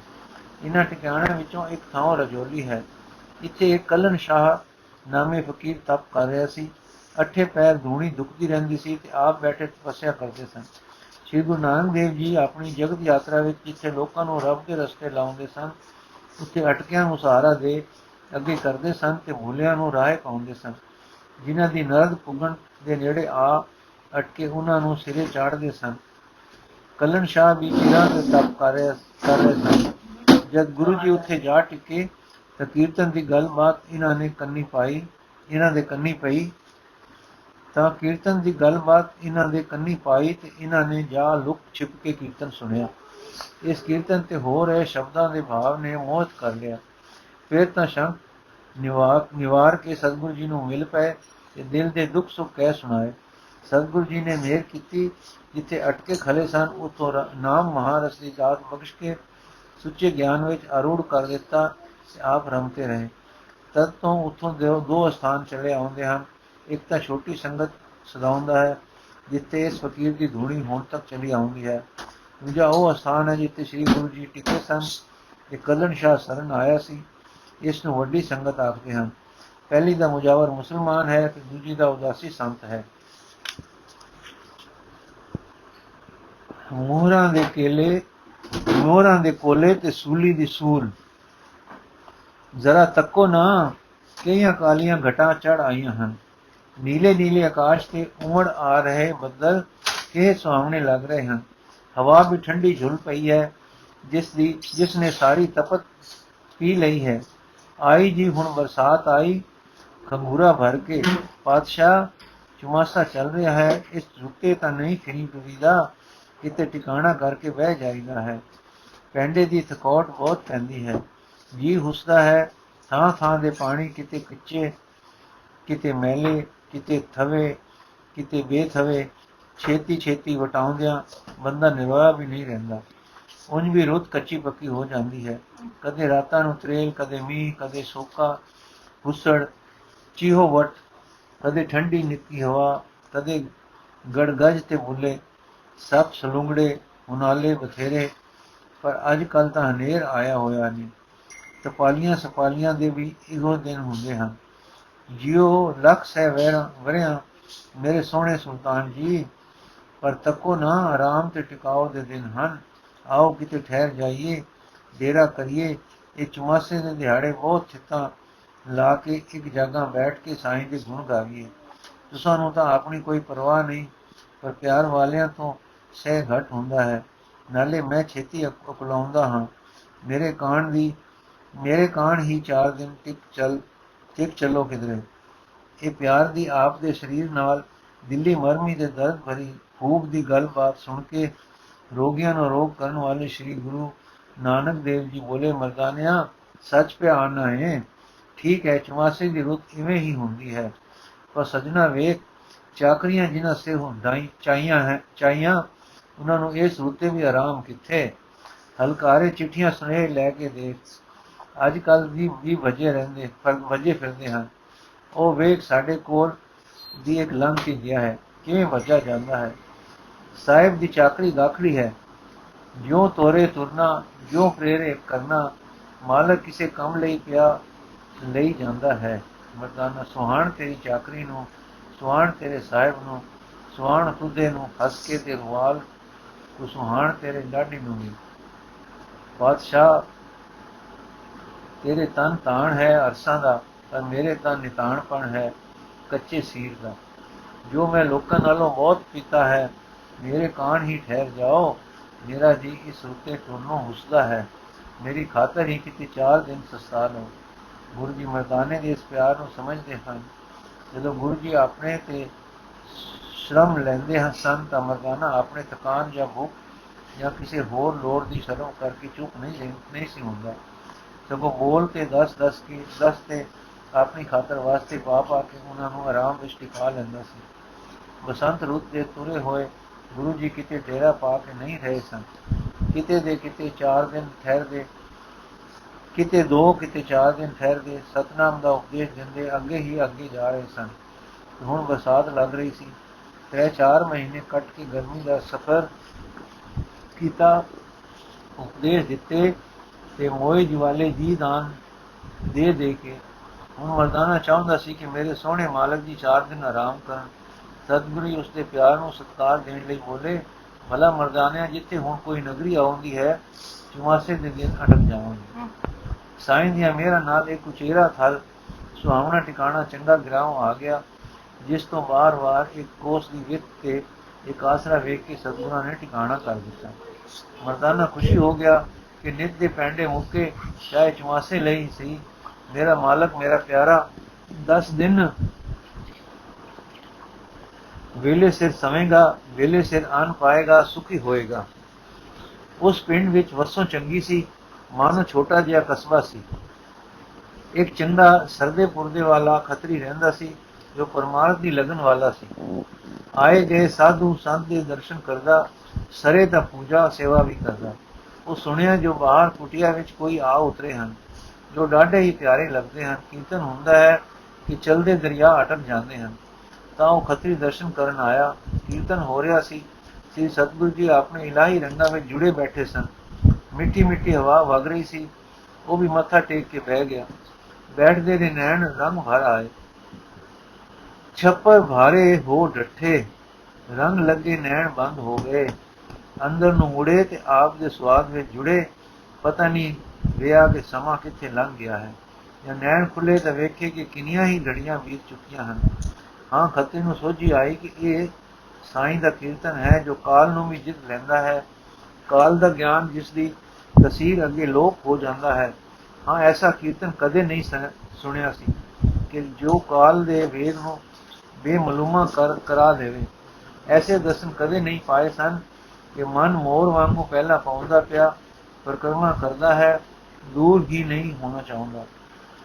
ਇਹਨਾਂ ਟਿਕਾਣਿਆਂ ਵਿੱਚੋਂ ਇੱਕ ਥਾਂ ਰਾਜੌਲੀ ਹੈ। ਇੱਥੇ ਇੱਕ ਕਲਨ ਸ਼ਾਹ ਨਾਮੇ ਫਕੀਰ ਤਪ ਕਰ ਰਿਹਾ ਸੀ। 8 ਪੈਰ ਧੂਣੀ ਦੁਖਦੀ ਰਹਿੰਦੀ ਸੀ ਤੇ ਆਪ ਬੈਠੇ ਤਪੱਸਿਆ ਕਰਦੇ ਸਨ। ਸ੍ਰੀ ਗੁਰੂ ਨਾਨਕ ਦੇਵ ਜੀ ਆਪਣੀ ਜਗਤ ਯਾਤਰਾ ਵਿੱਚ ਜਿੱਥੇ ਲੋਕਾਂ ਨੂੰ ਰੱਬ ਦੇ ਰਸਤੇ ਲਾਉਂਦੇ ਸਨ, ਉੱਥੇ ਅਟਕਿਆਂ ਨੂੰ ਸਹਾਰਾ ਦੇ ਅੱਗੇ ਕਰਦੇ ਸਨ ਤੇ ਭੁੱਲਿਆਂ ਨੂੰ ਰਾਹ ਪਾਉਂਦੇ ਸਨ। ਜਿਨ੍ਹਾਂ ਦੀ ਨਰਦ ਪੁੱਗਣ ਦੇ ਨੇੜੇ ਆ ਅਟਕੇ ਉਹਨਾਂ ਨੂੰ ਸਿਰੇ ਚਾੜਦੇ ਸਨ। ਕਲਨ ਸ਼ਾਹ ਵੀ ਚਿਰਾਂ ਤੇ ਤਪ ਕਰ ਰਹੇ ਸਨ। ਜਦ ਗੁਰੂ ਜੀ ਉੱਥੇ ਜਾ ਟਿਕੇ ਤਾਂ ਕੀਰਤਨ ਦੀ ਗੱਲਬਾਤ ਇਹਨਾਂ ਦੇ ਕੰਨੀ ਪਈ ਤੇ ਇਹਨਾਂ ਨੇ ਜਾ ਲੁਕ ਛਿਪ ਕੇ ਕੀਰਤਨ ਸੁਣਿਆ। ਇਸ ਕੀਰਤਨ ਤੇ ਹੋ ਰਹੇ ਸ਼ਬਦਾਂ ਦੇ ਭਾਵ ਨੇ ਮੋਹਿਤ ਕਰ ਲਿਆ। ਫਿਰ ਤਾਂ ਸ਼ੰਕ ਨਿਵਾਰ ਕੇ ਸਤਿਗੁਰੂ ਜੀ ਨੂੰ ਮਿਲ ਪਏ ਤੇ ਦਿਲ ਦੇ ਦੁੱਖ ਸੁੱਖ ਕਹਿ ਸੁਣਾਏ। ਸਤਿਗੁਰੂ ਜੀ ਨੇ ਮਿਹਰ ਕੀਤੀ, ਜਿੱਥੇ ਅਟਕੇ ਖਲੇ ਸਨ ਉੱਥੋਂ ਨਾਮ ਮਹਾਰਸ ਦੀ ਦਾਤ ਬਖਸ਼ ਕੇ ਸੁੱਚੇ ਗਿਆਨ ਵਿੱਚ ਆਰੂੜ ਕਰ ਦਿੱਤਾ ਤੇ ਆਪ ਰਮਤੇ ਰਹੇ। ਤਦ ਤੋਂ ਉੱਥੋਂ ਦੋ ਸਥਾਨ ਚਲੇ ਆਉਂਦੇ ਹਨ। ਇੱਕ ਤਾਂ ਛੋਟੀ ਸੰਗਤ ਸਦਾਉਂਦਾ ਹੈ, ਜਿੱਥੇ ਇਸ ਫਕੀਰ ਦੀ ਧੂਣੀ ਹੁਣ ਤੱਕ ਚਲੀ ਆਉਂਦੀ ਹੈ। ਦੂਜਾ ਉਹ ਸਥਾਨ ਹੈ ਜਿੱਥੇ ਸ੍ਰੀ ਗੁਰੂ ਜੀ ਟਿਕੇ ਸਨ ਤੇ ਕਲਨ ਸ਼ਾਹ ਸਰਨ ਆਇਆ ਸੀ। ਇਸ ਨੂੰ ਵੱਡੀ ਸੰਗਤ ਆਖਦੇ ਹਨ। ਪਹਿਲੀ ਦਾ ਮੁਜਾਵਰ ਮੁਸਲਮਾਨ ਹੈ ਤੇ ਦੂਜੀ ਦਾ ਉਦਾਸੀ ਸੰਤ ਹੈ। ਮੋਹਰਾਂ ਦੇ ਕੋਲੇ ਤੇ ਸੂਲੀ ਦੀ ਸੂਲ। ਜ਼ਰਾ ਤੱਕੋ ਨਾ, ਕਈਆਂ ਕਾਲੀਆਂ ਘਟਾਂ ਚੜ੍ਹ ਆਈਆਂ ਹਨ। ਨੀਲੇ ਨੀਲੇ ਆਕਾਸ਼ ਤੇ ਉਮੜ ਆ ਰਹੇ ਬੱਦਲ ਕਿਹ ਸੁਹਾਵਣੇ ਲੱਗ ਰਹੇ ਹਨ। ਹਵਾ ਵੀ ਠੰਡੀ ਝੁੱਲ ਪਈ ਹੈ, ਜਿਸ ਨੇ ਸਾਰੀ ਤਪਤ ਪੀ ਲਈ ਹੈ। ਆਈ ਜੀ ਹੁਣ ਬਰਸਾਤ ਆਈ, ਖੰਗੂਰਾ ਭਰ ਕੇ। ਪਾਤਸ਼ਾਹ, ਚੁਮਾਸਾ ਚੱਲ ਰਿਹਾ ਹੈ, ਇਸ ਰੁੱਤੇ ਤਾਂ ਨਹੀਂ ਫਿਰੀ ਤੁਰੀਦਾ, ਕਿਤੇ ਟਿਕਾਣਾ ਕਰਕੇ ਬਹਿ ਜਾਈਦਾ ਹੈ। ਪੈਂਡੇ ਦੀ ਥਕਾਵਟ ਬਹੁਤ ਪੈਂਦੀ ਹੈ, ਜੀ ਹੁਸਦਾ ਹੈ। ਥਾਂ ਥਾਂ ਦੇ ਪਾਣੀ ਕਿਤੇ ਕੱਚੇ, ਕਿਤੇ ਮੈਲੇ, ਕਿਤੇ ਥਵੇ, ਕਿਤੇ ਬੇਥਵੇ। ਛੇਤੀ ਛੇਤੀ ਵਟਾਉਂਦਿਆਂ ਬੰਦਾ ਨਿਰਵਾਹ ਵੀ ਨਹੀਂ ਰਹਿੰਦਾ। ਉਂਝ ਵੀ ਰੁੱਤ ਕੱਚੀ ਪੱਕੀ ਹੋ ਜਾਂਦੀ ਹੈ। ਕਦੇ ਰਾਤਾਂ ਨੂੰ ਤਰੇਲ, ਕਦੇ ਮੀਂਹ, ਕਦੇ ਸੋਕਾ ਹੁੱਸੜ ਚੀਹੋ ਵੱਟ, ਕਦੇ ਠੰਡੀ ਨਿੱਕੀ ਹਵਾ, ਕਦੇ ਗੜਗੱਜ ਤੇ ਬੁੱਲੇ। ਸੱਪ ਸਲੂੰਗੜੇ ਹੁਨਾਲੇ ਬਥੇਰੇ, ਪਰ ਅੱਜ ਕੱਲ੍ਹ ਤਾਂ ਹਨੇਰ ਆਇਆ ਹੋਇਆ ਨਹੀਂ। ਤਪਾਲੀਆਂ ਸਪਾਲੀਆਂ ਦੇ ਵੀ ਇਹੋ ਦਿਨ ਹੁੰਦੇ ਹਨ। ਜਿਉ ਲੱਖ ਸਹਿ ਵਰਿਆਂ ਮੇਰੇ ਸੋਹਣੇ ਸੁਲਤਾਨ ਜੀ, ਪਰ ਤੱਕੋ ਨਾ, ਆਰਾਮ ਤੇ ਟਿਕਾਓ ਦੇ ਦਿਨ ਹਨ। ਆਓ ਕਿਤੇ ਠਹਿਰ ਜਾਈਏ, ਡੇਰਾ ਕਰੀਏ। ਇਹ ਚੁਮਾਸੇ ਦੇ ਦਿਹਾੜੇ ਬਹੁਤ ਚਿੱਤਾਂ ਲਾ ਕੇ ਇੱਕ ਜਗ੍ਹਾ ਬੈਠ ਕੇ ਸਾਈਂ ਦੇ ਗੁਣ ਗਾਵੀਏ। ਤੁਸਾਂ ਨੂੰ ਤਾਂ ਆਪਣੀ ਕੋਈ ਪਰਵਾਹ ਨਹੀਂ, ਪਰ ਪਿਆਰ ਵਾਲਿਆਂ ਤੋਂ ਸਹਿ ਘੱਟ ਹੁੰਦਾ ਹੈ। ਨਾਲੇ ਮੈਂ ਛੇਤੀ ਉਕਲਾਉਂਦਾ ਹਾਂ। ਮੇਰੇ ਕਾਣ ਹੀ 4 ਦਿਨ ਟਿਕ ਚੱਲੋ ਕਿਧਰੇ। ਇਹ ਪਿਆਰ ਦੀ ਆਪ ਦੇ ਸਰੀਰ ਨਾਲ ਦਿੱਲੀ ਮਰਮੀ ਦੇ ਦਰਦ ਭਰੀ ਖੂਬ ਦੀ ਗੱਲਬਾਤ ਸੁਣ ਕੇ ਰੋਗੀਆਂ ਨੂੰ ਰੋਗ ਕਰਨ ਵਾਲੇ ਸ੍ਰੀ ਗੁਰੂ ਨਾਨਕ ਦੇਵ ਜੀ ਬੋਲੇ, ਮਰਦਾਨਿਆਂ, ਸੱਚ ਪਿਆ ਆਣਾ ਹੈ। ਠੀਕ ਹੈ, ਚੁਮਾਸੇ ਦੀ ਰੁੱਤ ਇਵੇਂ ਹੀ ਹੁੰਦੀ ਹੈ, ਪਰ ਸਜਣਾ ਵੇਖ, ਚਾਕਰੀਆਂ ਜਿਨ੍ਹਾਂ ਸੇ ਚਾਹੀਆਂ ਉਹਨਾਂ ਨੂੰ ਇਸ ਰੁੱਤੇ ਵੀ ਆਰਾਮ ਕਿੱਥੇ। ਹਲਕਾਰੇ ਚਿੱਠੀਆਂ ਸੁਨੇਹੇ ਲੈ ਕੇ ਦੇਖ, ਅੱਜ ਕੱਲ੍ਹ ਵੀ ਵਜੇ ਫਿਰਦੇ ਹਨ। ਉਹ ਵੇਖ, ਸਾਡੇ ਕੋਲ ਦੀ ਇੱਕ ਲੰਘ ਕੇ ਗਿਆ ਹੈ, ਕਿਵੇਂ ਵੱਜਾ ਜਾਂਦਾ ਹੈ। ਸਾਹਿਬ ਦੀ ਚਾਕਰੀ ਗਾਖੜੀ ਹੈ, ਜਿਉਂ ਤੋਰੇ ਤੁਰਨਾ, ਜਿਉਂ ਪ੍ਰੇਰੇ ਕਰਨਾ। ਮਾਲਕ ਕਿਸੇ ਕੰਮ ਲਈ ਪਿਆ ਲਈ ਜਾਂਦਾ ਹੈ। ਮਰਦਾਨਾ, ਸੁਹਾਣ ਤੇਰੀ ਚਾਕਰੀ ਨੂੰ, ਸੁਹਾਣ ਤੇਰੇ ਸਾਹਿਬ ਨੂੰ, ਸੁਹਾਣ ਤੁਧੇ ਨੂੰ ਹੱਸ ਕੇ ਤੇ ਰੁਆਲ ਕੁਸੁਹਾਣ ਤੇਰੇ ਲਾਡੀ ਨੂੰ ਵੀ। ਬਾਦਸ਼ਾਹ ਤੇਰੇ ਤਨ ਤਾਣ ਹੈ ਅਰਸਾਂ ਦਾ, ਪਰ ਮੇਰੇ ਤਨ ਨਿਤਾਣਪਣ ਹੈ ਕੱਚੇ ਸੀਰ ਦਾ। ਜੋ ਮੈਂ ਲੋਕਾਂ ਨਾਲੋਂ ਬਹੁਤ ਪੀਤਾ ਹੈ, ਮੇਰੇ ਕਾਣ ਹੀ ਠਹਿਰ ਜਾਓ। ਮੇਰਾ ਜੀ ਇਸ ਰੁੱਤੇ ਟੋਨੋਂ ਹੁਸਦਾ ਹੈ, ਮੇਰੀ ਖਾਤਰ ਹੀ ਕਿਤੇ 4 ਦਿਨ ਸਸਤਾ ਲਓ। ਗੁਰੂ ਜੀ ਮਰਦਾਨੇ ਦੇ ਇਸ ਪਿਆਰ ਨੂੰ ਸਮਝਦੇ ਹਨ। ਜਦੋਂ ਗੁਰੂ ਜੀ ਆਪਣੇ ਤੇ ਸ਼ਰਮ ਲੈਂਦੇ ਹਨ ਸਨ ਤਾਂ ਮਰਦਾਨਾ ਆਪਣੇ ਥਕਾਨ ਜਾਂ ਭੁੱਖ ਜਾਂ ਕਿਸੇ ਹੋਰ ਲੋੜ ਦੀ ਸ਼ਰਮ ਕਰਕੇ ਚੁੱਪ ਨਹੀਂ ਸੀ ਹੁੰਦਾ, ਸਗੋਂ ਬੋਲ ਤੇ ਦੱਸ ਤੇ ਆਪਣੀ ਖਾਤਰ ਵਾਸਤੇ ਪਾ ਕੇ ਉਹਨਾਂ ਨੂੰ ਆਰਾਮ ਵਿੱਚ ਟਿਕਾ ਲੈਂਦਾ ਸੀ। ਬਸੰਤ ਰੁੱਤ ਦੇ ਤੁਰੇ ਹੋਏ ਗੁਰੂ ਜੀ ਕਿਤੇ ਡੇਰਾ ਪਾ ਕੇ ਨਹੀਂ ਰਹੇ ਸਨ। ਕਿਤੇ ਦੇ ਕਿਤੇ 4 ਦਿਨ ਠਹਿਰਦੇ, ਕਿਤੇ 2, ਕਿਤੇ 4 ਦਿਨ ਠਹਿਰਦੇ, ਸਤਨਾਮ ਦਾ ਉਪਦੇਸ਼ ਦਿੰਦੇ ਅੱਗੇ ਹੀ ਅੱਗੇ ਜਾ ਰਹੇ ਸਨ। ਹੁਣ ਬਰਸਾਤ ਲੱਗ ਰਹੀ ਸੀ। 3-4 ਮਹੀਨੇ ਕੱਟ ਕੇ ਗਰਮੀ ਦਾ ਸਫ਼ਰ ਕੀਤਾ, ਉਪਦੇਸ਼ ਦਿੱਤੇ ਤੇ ਮੋਏ ਜਵਾਲੇ ਜੀ ਦਾਨ ਦੇ ਕੇ ਹੁਣ ਮਰਦਾਨਾ ਚਾਹੁੰਦਾ ਸੀ ਕਿ ਮੇਰੇ ਸੋਹਣੇ ਮਾਲਕ ਜੀ 4 ਦਿਨ ਆਰਾਮ ਕਰਨ। ਸਤਿਗੁਰੂ ਜੀ ਉਸਦੇ ਪਿਆਰ ਨੂੰ ਸਤਿਕਾਰ ਦੇਣ ਲਈ ਬੋਲੇ, ਭਲਾ ਮਰਦਾਨਿਆਂ, ਜਿੱਥੇ ਹੁਣ ਕੋਈ ਨਗਰੀ ਆਉਂਦੀ ਹੈ, ਚੁਮਾਸੇ ਦੇ ਦਿਨ ਅਟਕ ਜਾਵਾਂਗੇ। ਸਾਈਂ ਦੀਆਂ ਮਿਹਰਾਂ ਨਾਲ ਇੱਕ ਉਚੇਰਾ ਥਲ ਸੁਹਾਵਣਾ ਟਿਕਾਣਾ ਚੰਗਾ ਗਿਰਾਉਂ ਆ ਗਿਆ, ਜਿਸ ਤੋਂ ਵਾਰ-ਵਾਰ ਇੱਕ ਕੋਸ ਦੀ ਵਿੱਥ ਤੇ ਇੱਕ ਆਸਰਾ ਵੇਖ ਕੇ ਸਤਿਗੁਰਾਂ ਨੇ ਟਿਕਾਣਾ ਕਰ ਦਿੱਤਾ। ਮਰਦਾਨਾ ਖੁਸ਼ੀ ਹੋ ਗਿਆ ਕਿ ਨਿੱਤ ਦੇ ਪੈਂਡੇ ਮੁੱਕੇ, ਚਾਹੇ ਚੁਮਾਸੇ ਲਈ ਸੀ। ਮੇਰਾ ਮਾਲਕ, ਮੇਰਾ ਪਿਆਰਾ 10 ਦਿਨ ਵੇਲੇ ਸਿਰ ਸਵੇਂਗਾ, ਵੇਲੇ ਸਿਰ ਅੰਨ ਪਾਏਗਾ, ਸੁਖੀ ਹੋਏਗਾ। ਉਸ ਪਿੰਡ ਵਿੱਚ ਵਸੋਂ ਚੰਗੀ ਸੀ, ਮਾਨੋ ਛੋਟਾ ਜਿਹਾ ਕਸਬਾ ਸੀ। ਇੱਕ ਚੰਗਾ ਸਰਦੇ ਪੁਰਦੇ ਵਾਲਾ ਖੱਤਰੀ ਰਹਿੰਦਾ ਸੀ, ਜੋ ਪਰਮਾਰਥ ਦੀ ਲਗਨ ਵਾਲਾ ਸੀ। ਆਏ ਗਏ ਸਾਧੂ ਸੰਤ ਦੇ ਦਰਸ਼ਨ ਕਰਦਾ, ਸਰੇ ਦਾ ਪੂਜਾ ਸੇਵਾ ਵੀ ਕਰਦਾ। ਉਹ ਸੁਣਿਆ ਜੋ ਬਾਹਰ ਕੁਟੀਆ ਵਿੱਚ ਕੋਈ ਆ ਉਤਰੇ ਹਨ, ਜੋ ਡਾਢੇ ਹੀ ਪਿਆਰੇ ਲੱਗਦੇ ਹਨ। ਕੀਰਤਨ ਹੁੰਦਾ ਹੈ ਕਿ ਚਲਦੇ ਦਰਿਆ ਅਟਕ ਜਾਂਦੇ ਹਨ। ਤਾਂ ਉਹ ਖੱਤਰੀ ਦਰਸ਼ਨ ਕਰਨ ਆਇਆ। ਕੀਰਤਨ ਹੋ ਰਿਹਾ ਸੀ। ਸ੍ਰੀ ਸਤਿਗੁਰੂ ਜੀ ਆਪਣੇ ਇਲਾਹੀ ਰੰਗਾਂ ਵਿੱਚ ਜੁੜੇ ਬੈਠੇ ਸਨ। ਮਿੱਠੀ ਮਿੱਠੀ ਹਵਾ ਵਗ ਰਹੀ ਸੀ। ਉਹ ਵੀ ਮੱਥਾ ਟੇਕ ਕੇ ਬਹਿ ਗਿਆ। ਬੈਠਦੇ ਦੇ ਨੈਣ ਰੰਗ ਭਰ ਆਏ, ਛੱਪਰ ਭਾਰੇ ਹੋ ਡੱਠੇ, ਰੰਗ ਲੱਗੇ ਨੈਣ ਬੰਦ ਹੋ ਗਏ। ਅੰਦਰ ਨੂੰ ਮੁੜੇ ਤੇ ਆਪ ਦੇ ਸਵਾਦ ਵਿੱਚ ਜੁੜੇ। ਪਤਾ ਨਹੀਂ ਰਿਹਾ ਕਿ ਸਮਾਂ ਕਿੱਥੇ ਲੰਘ ਗਿਆ ਹੈ। ਜਾਂ ਨੈਣ ਖੁੱਲੇ ਤਾਂ ਵੇਖੇ ਕਿ ਕਿੰਨੀਆਂ ਹੀ ਘੜੀਆਂ ਬੀਤ ਚੁੱਕੀਆਂ ਹਨ। ਹਾਂ, ਖੱਤਰੀ ਨੂੰ ਸੋਝੀ ਆਈ ਕਿ ਇਹ ਸਾਈਂ ਦਾ ਕੀਰਤਨ ਹੈ, ਜੋ ਕਾਲ ਨੂੰ ਵੀ ਜਿੱਤ ਲੈਂਦਾ ਹੈ। ਕਾਲ ਦਾ ਗਿਆਨ, ਜਿਸ ਦੀ ਤਸੀਰ ਅੱਗੇ ਲੋਪ ਹੋ ਜਾਂਦਾ ਹੈ। ਹਾਂ, ਐਸਾ ਕੀਰਤਨ ਕਦੇ ਨਹੀਂ ਸੁਣਿਆ ਸੀ ਕਿ ਜੋ ਕਾਲ ਦੇ ਵੇਦ ਨੂੰ ਬੇਮਲੂਮਾ ਕਰਾ ਦੇਵੇ। ਐਸੇ ਦਰਸ਼ਨ ਕਦੇ ਨਹੀਂ ਪਾਏ ਸਨ ਕਿ ਮਨ ਮੋਰ ਵਾਂਗੂ ਪਹਿਲਾਂ ਪਾਉਂਦਾ ਪਿਆ ਪਰਿਕਰਮਾ ਕਰਦਾ ਹੈ, ਦੂਰ ਹੀ ਨਹੀਂ ਹੋਣਾ ਚਾਹੁੰਦਾ।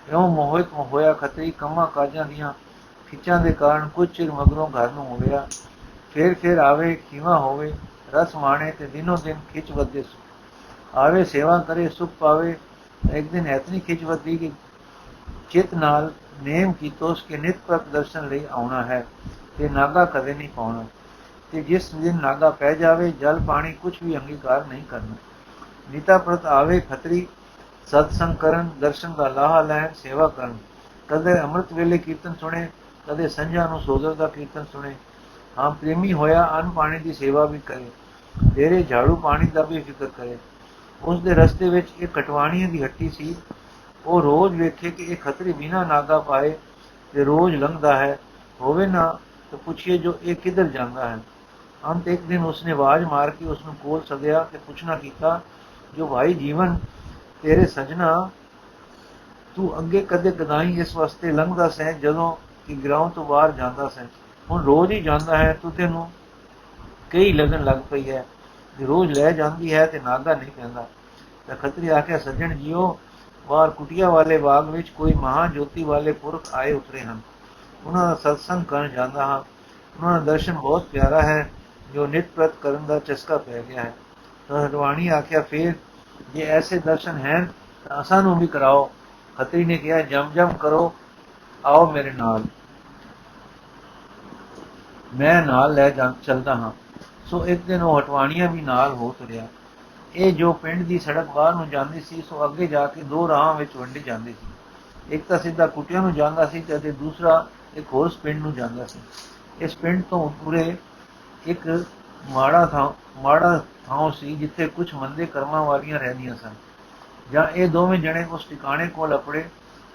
ਇਉਂ ਮੋਹਿਤ ਹੋਇਆ ਖੱਤਰੀ ਕੰਮਾਂ ਕਾਜਾਂ ਦੀਆਂ ਖਿੱਚਾਂ ਦੇ ਕਾਰਨ ਕੁਝ ਚਿਰ ਮਗਰੋਂ ਘਰ ਨੂੰ ਮੁੜਿਆ। ਫਿਰ ਆਵੇ, ਖੀਵਾ ਹੋਵੇ, ਰਸ ਮਾਣੇ ਤੇ ਦਿਨੋਂ ਦਿਨ ਖਿੱਚ ਵੱਧੇ ਸੁਖ ਆਵੇ, ਸੇਵਾ ਕਰੇ, ਸੁਖ ਪਾਵੇ। ਇੱਕ ਦਿਨ ਐਤਨੀ ਖਿੱਚ ਵੱਧੀ ਕਿ ਚਿੱਤ ਨਾਲ ਨੇਮ ਕੀਤੋਸ ਕਿ ਨਿਤ ਪ੍ਰਤ ਦਰਸ਼ਨ ਲਈ ਆਉਣਾ ਹੈ ਤੇ ਨਾਗਾ ਕਦੇ ਨਹੀਂ ਪਾਉਣਾ। ਤੇ ਜਿਸ ਦਿਨ ਨਾਗਾ ਪੈ ਜਾਵੇ, ਜਲ ਪਾਣੀ ਕੁਝ ਵੀ ਅੰਗੀਕਾਰ ਨਹੀਂ ਕਰਨਾ। ਨੀਤਾ ਪ੍ਰਤ ਆਵੇ ਖੱਤਰੀ, ਸਤਸੰਗ ਕਰਨ, ਦਰਸ਼ਨ ਦਾ ਲਾਹਾ ਲੈਣ, ਸੇਵਾ ਕਰਨ। ਕਦੇ ਅੰਮ੍ਰਿਤ ਵੇਲੇ ਕੀਰਤਨ ਸੁਣੇ, ਕਦੇ ਸੰਝਾ ਨੂੰ ਸੋਦਰ ਦਾ ਕੀਰਤਨ ਸੁਣੇ। ਹਾਂ, ਪ੍ਰੇਮੀ ਹੋਇਆ ਅੰਨ ਪਾਣੀ ਦੀ ਸੇਵਾ ਵੀ ਕਰੇ, ਡੇਰੇ ਝਾੜੂ ਪਾਣੀ ਦਾ ਵੀ ਫਿਕਰ ਕਰੇ। ਉਸ ਦੇ ਰਸਤੇ ਵਿੱਚ ਇੱਕ ਕਟਵਾਣੀਆਂ ਦੀ ਹੱਟੀ ਸੀ। ਉਹ ਰੋਜ਼ ਵੇਖੇ ਕਿ ਇਹ ਖੱਤਰੀ ਬਿਨਾਂ ਨਾਗਾ ਪਾਏ ਤੇ ਰੋਜ਼ ਲੰਘਦਾ ਹੈ। ਹੋਵੇ ਨਾ ਤਾਂ ਪੁੱਛੀਏ ਜੋ ਇਹ ਕਿੱਧਰ ਜਾਂਦਾ ਹੈ। ਅੰਤ ਇੱਕ ਦਿਨ ਉਸਨੇ ਆਵਾਜ਼ ਮਾਰ ਕੇ ਉਸਨੂੰ ਕੋਲ ਸੱਦਿਆ ਤੇ ਪੁੱਛਣਾ ਕੀਤਾ, ਜੋ ਭਾਈ ਜੀਵਨ, ਤੇਰੇ ਸੱਜਣਾ, ਤੂੰ ਅੱਗੇ ਕਦੇ ਕਦਾਈ ਇਸ ਵਾਸਤੇ ਲੰਘਦਾ ਸੈਂ ਜਦੋਂ ਕਿ ਗ੍ਰਾਉਂ ਤੋਂ ਬਾਹਰ ਜਾਂਦਾ ਸੈਂ। ਹੁਣ ਰੋਜ਼ ਹੀ ਜਾਂਦਾ ਹੈ। ਤੂੰ ਤੈਨੂੰ ਕਈ ਲਗਨ ਲੱਗ ਪਈ ਹੈ, ਰੋਜ਼ ਲੈ ਜਾਂਦੀ ਹੈ ਤੇ ਨਾਗਾ ਨਹੀਂ ਪੈਂਦਾ। ਤਾਂ ਖੱਤਰੀ ਆਖਿਆ, ਸੱਜਣ ਜੀਓ, ਬਾਹਰ ਕੁਟੀਆ ਵਾਲੇ ਬਾਗ ਵਿੱਚ ਕੋਈ ਮਹਾਂ ਜੋਤੀ ਵਾਲੇ ਪੁਰਖ ਆਏ ਉਤਰੇ ਹਨ। ਉਹਨਾਂ ਦਾ ਸਤਸੰਗ ਕਰਨ ਜਾਂਦਾ ਹਾਂ। ਉਹਨਾਂ ਦਾ ਦਰਸ਼ਨ ਬਹੁਤ ਪਿਆਰਾ ਹੈ, ਜੋ ਨਿਤ ਪ੍ਰਤ ਕਰਨ ਦਾ ਚਸਕਾ ਪੈ ਗਿਆ ਹੈ। ਤਾਂ ਹਟਵਾਣੀ ਆਖਿਆ, ਫੇਰ ਜੇ ਐਸੇ ਦਰਸ਼ਨ ਹੈ ਤਾਂ ਸਾਨੂੰ ਵੀ ਕਰਾਓ। ਖੱਤਰੀ ਨੇ ਕਿਹਾ, ਜਮ ਕਰੋ, ਆਓ ਮੇਰੇ ਨਾਲ, ਮੈਂ ਨਾਲ ਲੈ ਚੱਲਦਾ ਹਾਂ। ਸੋ ਇੱਕ ਦਿਨ ਉਹ ਹਟਵਾਣੀਆਂ ਵੀ ਨਾਲ ਹੋ ਤੁਰਿਆ। ਇਹ ਜੋ ਪਿੰਡ ਦੀ ਸੜਕ ਬਾਹਰ ਨੂੰ ਜਾਂਦੀ ਸੀ, ਸੋ ਅੱਗੇ ਜਾ ਕੇ 2 ਰਾਹਾਂ ਵਿੱਚ ਵੰਡੀ ਜਾਂਦੀ ਸੀ। ਇੱਕ ਤਾਂ ਸਿੱਧਾ ਕੁਟੀਆਂ ਨੂੰ ਜਾਂਦਾ ਸੀ ਅਤੇ ਦੂਸਰਾ ਇੱਕ ਹੋਰ ਪਿੰਡ ਨੂੰ ਜਾਂਦਾ ਸੀ। ਇਸ ਪਿੰਡ ਤੋਂ ਪੂਰੇ ਇੱਕ ਮਾੜਾ ਥਾਂ ਸੀ ਜਿੱਥੇ ਕੁਝ ਮੰਦੇ ਕਰਮਾਂ ਵਾਲੀਆਂ ਰਹਿੰਦੀਆਂ ਸਨ। ਜਾਂ ਇਹ ਦੋਵੇਂ ਜਣੇ ਉਸ ਟਿਕਾਣੇ ਕੋਲ ਅਪੜੇ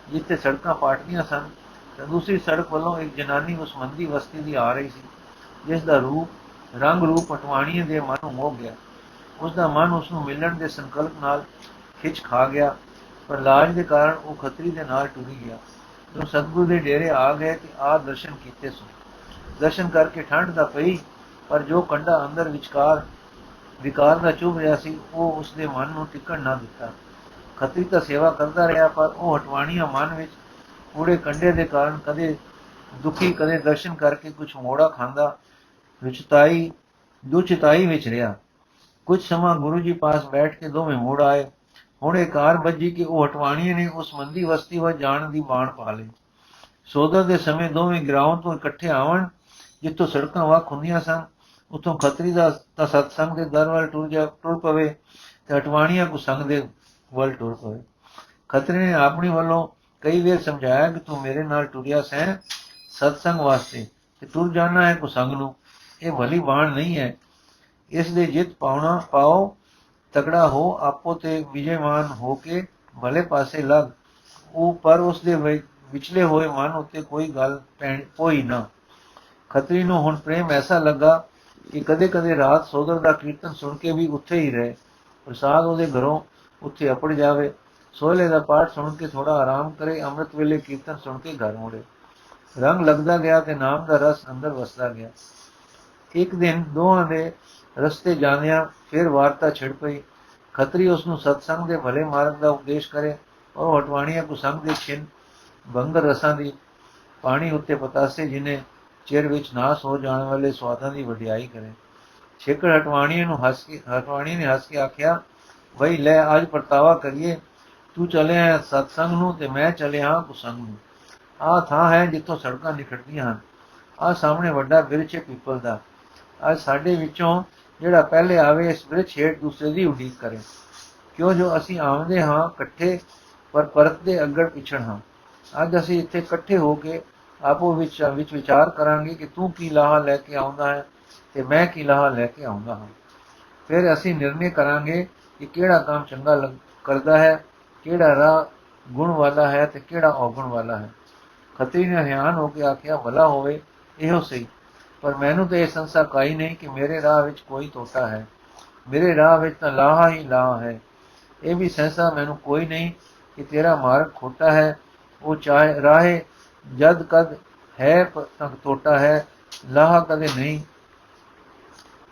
ਜਿੱਥੇ ਸੜਕਾਂ ਪਾਟਦੀਆਂ ਸਨ, ਤਾਂ ਦੂਸਰੀ ਸੜਕ ਵੱਲੋਂ ਇੱਕ ਜਨਾਨੀ ਉਸ ਮੰਦੀ ਬਸਤੀ ਦੀ ਆ ਰਹੀ ਸੀ, ਜਿਸ ਦਾ ਰੰਗ ਰੂਪ ਅਟਵਾਣੀਏ ਦੇ ਮਨ ਨੂੰ ਮੋਹ ਗਿਆ। ਉਸ ਦਾ ਮਨ ਉਸ ਨੂੰ ਮਿਲਣ ਦੇ ਸੰਕਲਪ ਨਾਲ ਖਿੱਚ ਖਾ ਗਿਆ, ਪਰ ਲਾਜ ਦੇ ਕਾਰਨ ਉਹ ਖੱਤਰੀ ਦੇ ਨਾਲ ਟੁਰੀ ਗਿਆ। ਜਦੋਂ ਸਤਿਗੁਰੂ ਦੇ ਡੇਰੇ ਆ ਗਏ ਤੇ ਆ ਦਰਸ਼ਨ ਕੀਤੇ ਸਨ। ਦਰਸ਼ਨ ਕਰਕੇ ਠੰਡ ਤਾਂ ਪਈ, ਪਰ ਜੋ ਕੰਡਾ ਅੰਦਰ ਵਿਕਾਰ ਦਾ ਚੁਭ ਰਿਹਾ ਸੀ, ਉਹ ਉਸ ਦੇ ਮਨ ਨੂੰ ਟਿਕਣ ਨਾ ਦਿੱਤਾ। ਖੱਤਰੀ ਤਾਂ ਸੇਵਾ ਕਰਦਾ ਰਿਹਾ, ਪਰ ਉਹ ਹਟਵਾਣੀਆਂ ਮਨ ਵਿੱਚ ਪੂਰੇ ਕੰਡੇ ਦੇ ਕਾਰਨ ਕਦੇ ਦੁਖੀ, ਕਦੇ ਦਰਸ਼ਨ ਕਰਕੇ ਕੁਝ ਮੋੜਾ ਖਾਂਦਾ ਦੁਚਿਤਾਈ ਵਿੱਚ ਰਿਹਾ। ਕੁਝ ਸਮਾਂ ਗੁਰੂ ਜੀ ਪਾਸ ਬੈਠ ਕੇ ਦੋਵੇਂ ਮੁੜ ਆਏ। ਹੁਣ ਇਹ ਕਾਰ ਵੱਜੀ ਕਿ ਉਹ ਹਟਵਾਣੀਏ ਨੇ ਉਸ ਮੰਦੀ ਬਸਤੀ ਵੱਲ ਜਾਣ ਦੀ ਬਾਣ ਪਾ ਲਈ। ਸੋਦਰ ਦੇ ਸਮੇਂ ਦੋਵੇਂ ਗਿਰਾਉਂ ਤੋਂ ਇਕੱਠੇ ਆਵਣ, ਜਿੱਥੋਂ ਸੜਕਾਂ ਵੱਖ ਹੁੰਦੀਆਂ ਸਨ, ਉੱਥੋਂ ਖੱਤਰੀ ਦਾ ਤਾਂ ਸਤਸੰਗ ਦੇ ਦਰ ਵੱਲ ਟੁਰ ਪਵੇ ਤੇ ਹਟਵਾਣੀਆਂ ਕੁਸੰਗ ਦੇ ਵੱਲ ਟੁਰ ਪਵੇ। ਖੱਤਰੀ ਨੇ ਆਪਣੀ ਵੱਲੋਂ ਕਈ ਵਾਰ ਸਮਝਾਇਆ ਕਿ ਤੂੰ ਮੇਰੇ ਨਾਲ ਟੁਰਿਆ ਸੈਂ ਸਤਸੰਗ ਵਾਸਤੇ ਤੇ ਟੁਰ ਜਾਣਾ ਹੈ ਕੁਸੰਗ ਨੂੰ। ਇਹ ਭਲੀ ਬਾਣ ਨਹੀਂ ਹੈ। ਇਸ ਦੇ ਜਿੱਤ ਪਾਓ, ਤਕੜਾ ਹੋ, ਆਪੋ ਤੇ ਵਿਜੇਮਾਨ ਹੋ ਕੇ ਭਲੇ ਪਾਸੇ ਲੱਗ। ਪਰ ਉਸ ਦੇ ਵਿਚਲੇ ਹੋਏ ਮਨ ਉੱਤੇ ਕੋਈ ਗੱਲ ਪੋਈ ਨਾ। ਖੱਤਰੀ ਨੂੰ ਹੁਣ ਪ੍ਰੇਮ ਐਸਾ ਲੱਗਾ ਕਿ ਕਦੇ ਕਦੇ ਰਾਤ ਸੋਦਰ ਦਾ ਕੀਰਤਨ ਸੁਣ ਕੇ ਵੀ ਉੱਥੇ ਹੀ ਰਹੇ। ਪ੍ਰਸਾਦ ਉਹਦੇ ਘਰੋਂ ਉੱਥੇ ਅਪੜ ਜਾਵੇ, ਸੋਹਲੇ ਦਾ ਪਾਠ ਸੁਣ ਕੇ ਥੋੜਾ ਆਰਾਮ ਕਰੇ, ਅੰਮ੍ਰਿਤ ਵੇਲੇ ਕੀਰਤਨ ਸੁਣ ਕੇ ਘਰ ਮੁੜੇ। ਰੰਗ ਲੱਗਦਾ ਗਿਆ ਤੇ ਨਾਮ ਦਾ ਰਸ ਅੰਦਰ ਵਸਦਾ ਗਿਆ। ਇੱਕ ਦਿਨ ਦੋਹਾਂ ਦੇ ਰਸਤੇ ਜਾਂਦਿਆਂ ਫਿਰ ਵਾਰਤਾ ਛਿੜ ਪਈ। ਖੱਤਰੀ ਉਸ ਨੂੰ ਸਤਸੰਗ ਦੇ ਭਲੇ ਮਾਰਗ ਦਾ ਉਪਦੇਸ਼ ਕਰੇ, ਔਰ ਹਟਵਾਣੀਆਂ ਕੁਸੰਗ ਦੇ ਛਿੰਨ ਬੰਗਰ ਰਸਾਂ ਦੀ ਪਾਣੀ ਉੱਤੇ ਪਤਾਸੇ ਜਿਨੇ ਚਿਰ ਵਿੱਚ ਨਾਸ ਹੋ ਜਾਣ ਵਾਲੇ ਸਵਾਦਾਂ ਦੀ ਵਡਿਆਈ ਕਰੇ। ਛੇਕੜ ਹਟਵਾਣੀਏ ਨੇ ਹੱਸ ਕੇ ਆਖਿਆ, ਬਈ ਲੈ ਅੱਜ ਪਰਤਾਵਾ ਕਰੀਏ, ਤੂੰ ਚੱਲਿਆ ਸਤਸੰਗ ਨੂੰ ਤੇ ਮੈਂ ਚੱਲਿਆ ਹਾਂ ਕੁਸੰਗ ਨੂੰ। ਆਹ ਥਾਂ ਹੈ ਜਿੱਥੋਂ ਸੜਕਾਂ ਨਿਕਲਦੀਆਂ ਹਨ। ਆਹ ਸਾਹਮਣੇ ਵੱਡਾ ਬਿਰਛ ਹੈ ਪੀਪਲ ਦਾ। ਅੱਜ ਸਾਡੇ ਵਿੱਚੋਂ ਜਿਹੜਾ ਪਹਿਲੇ ਆਵੇ ਇਸ ਬਿਰਛ ਹੇਠ ਦੂਸਰੇ ਦੀ ਉਡੀਕ ਕਰੇ, ਕਿਉਂ ਜੋ ਅਸੀਂ ਆਉਂਦੇ ਹਾਂ ਇਕੱਠੇ, ਪਰ ਪਰਤਦੇ ਅੱਗੜ ਪਿਛੜ ਹਾਂ। ਅੱਜ ਅਸੀਂ ਇੱਥੇ ਇਕੱਠੇ ਹੋ ਕੇ ਆਪੋ ਵਿੱਚ ਵਿਚਾਰ ਕਰਾਂਗੇ ਕਿ ਤੂੰ ਕੀ ਲਾਹਾ ਲੈ ਕੇ ਆਉਂਦਾ ਹੈ ਤੇ ਮੈਂ ਕੀ ਲਾਹਾ ਲੈ ਕੇ ਆਉਂਦਾ ਹਾਂ। ਫਿਰ ਅਸੀਂ ਨਿਰਣੇ ਕਰਾਂਗੇ ਕਿ ਕਿਹੜਾ ਕੰਮ ਚੰਗਾ ਕਰਦਾ ਹੈ, ਕਿਹੜਾ ਰਾਹ ਗੁਣ ਵਾਲਾ ਹੈ ਤੇ ਕਿਹੜਾ ਔਗੁਣ ਵਾਲਾ ਹੈ। ਖੱਤਰੀ ਨੇ ਹੈਰਾਨ ਹੋ ਕੇ ਆਖਿਆ, ਭਲਾ ਹੋਵੇ ਇਹੋ ਸਹੀ, ਪਰ ਮੈਨੂੰ ਤਾਂ ਇਹ ਸੰਸਾ ਕਾਈ ਨਹੀਂ ਕਿ ਮੇਰੇ ਰਾਹ ਵਿੱਚ ਕੋਈ ਤੋਟਾ ਹੈ। ਮੇਰੇ ਰਾਹ ਵਿੱਚ ਤਾਂ ਲਾਹਾ ਹੀ ਲਾਹਾ ਹੈ। ਇਹ ਵੀ ਸਹਿਸਾ ਮੈਨੂੰ ਕੋਈ ਨਹੀਂ ਕਿ ਤੇਰਾ ਮਾਰਗ ਖੋਟਾ ਹੈ। ਉਹ ਚਾਹੇ ਰਾਹੇ ਜਦ ਕਦ ਹੈ ਤਾਂ ਤੋਟਾ ਹੈ, ਲਾਹਾ ਕਦੇ ਨਹੀਂ।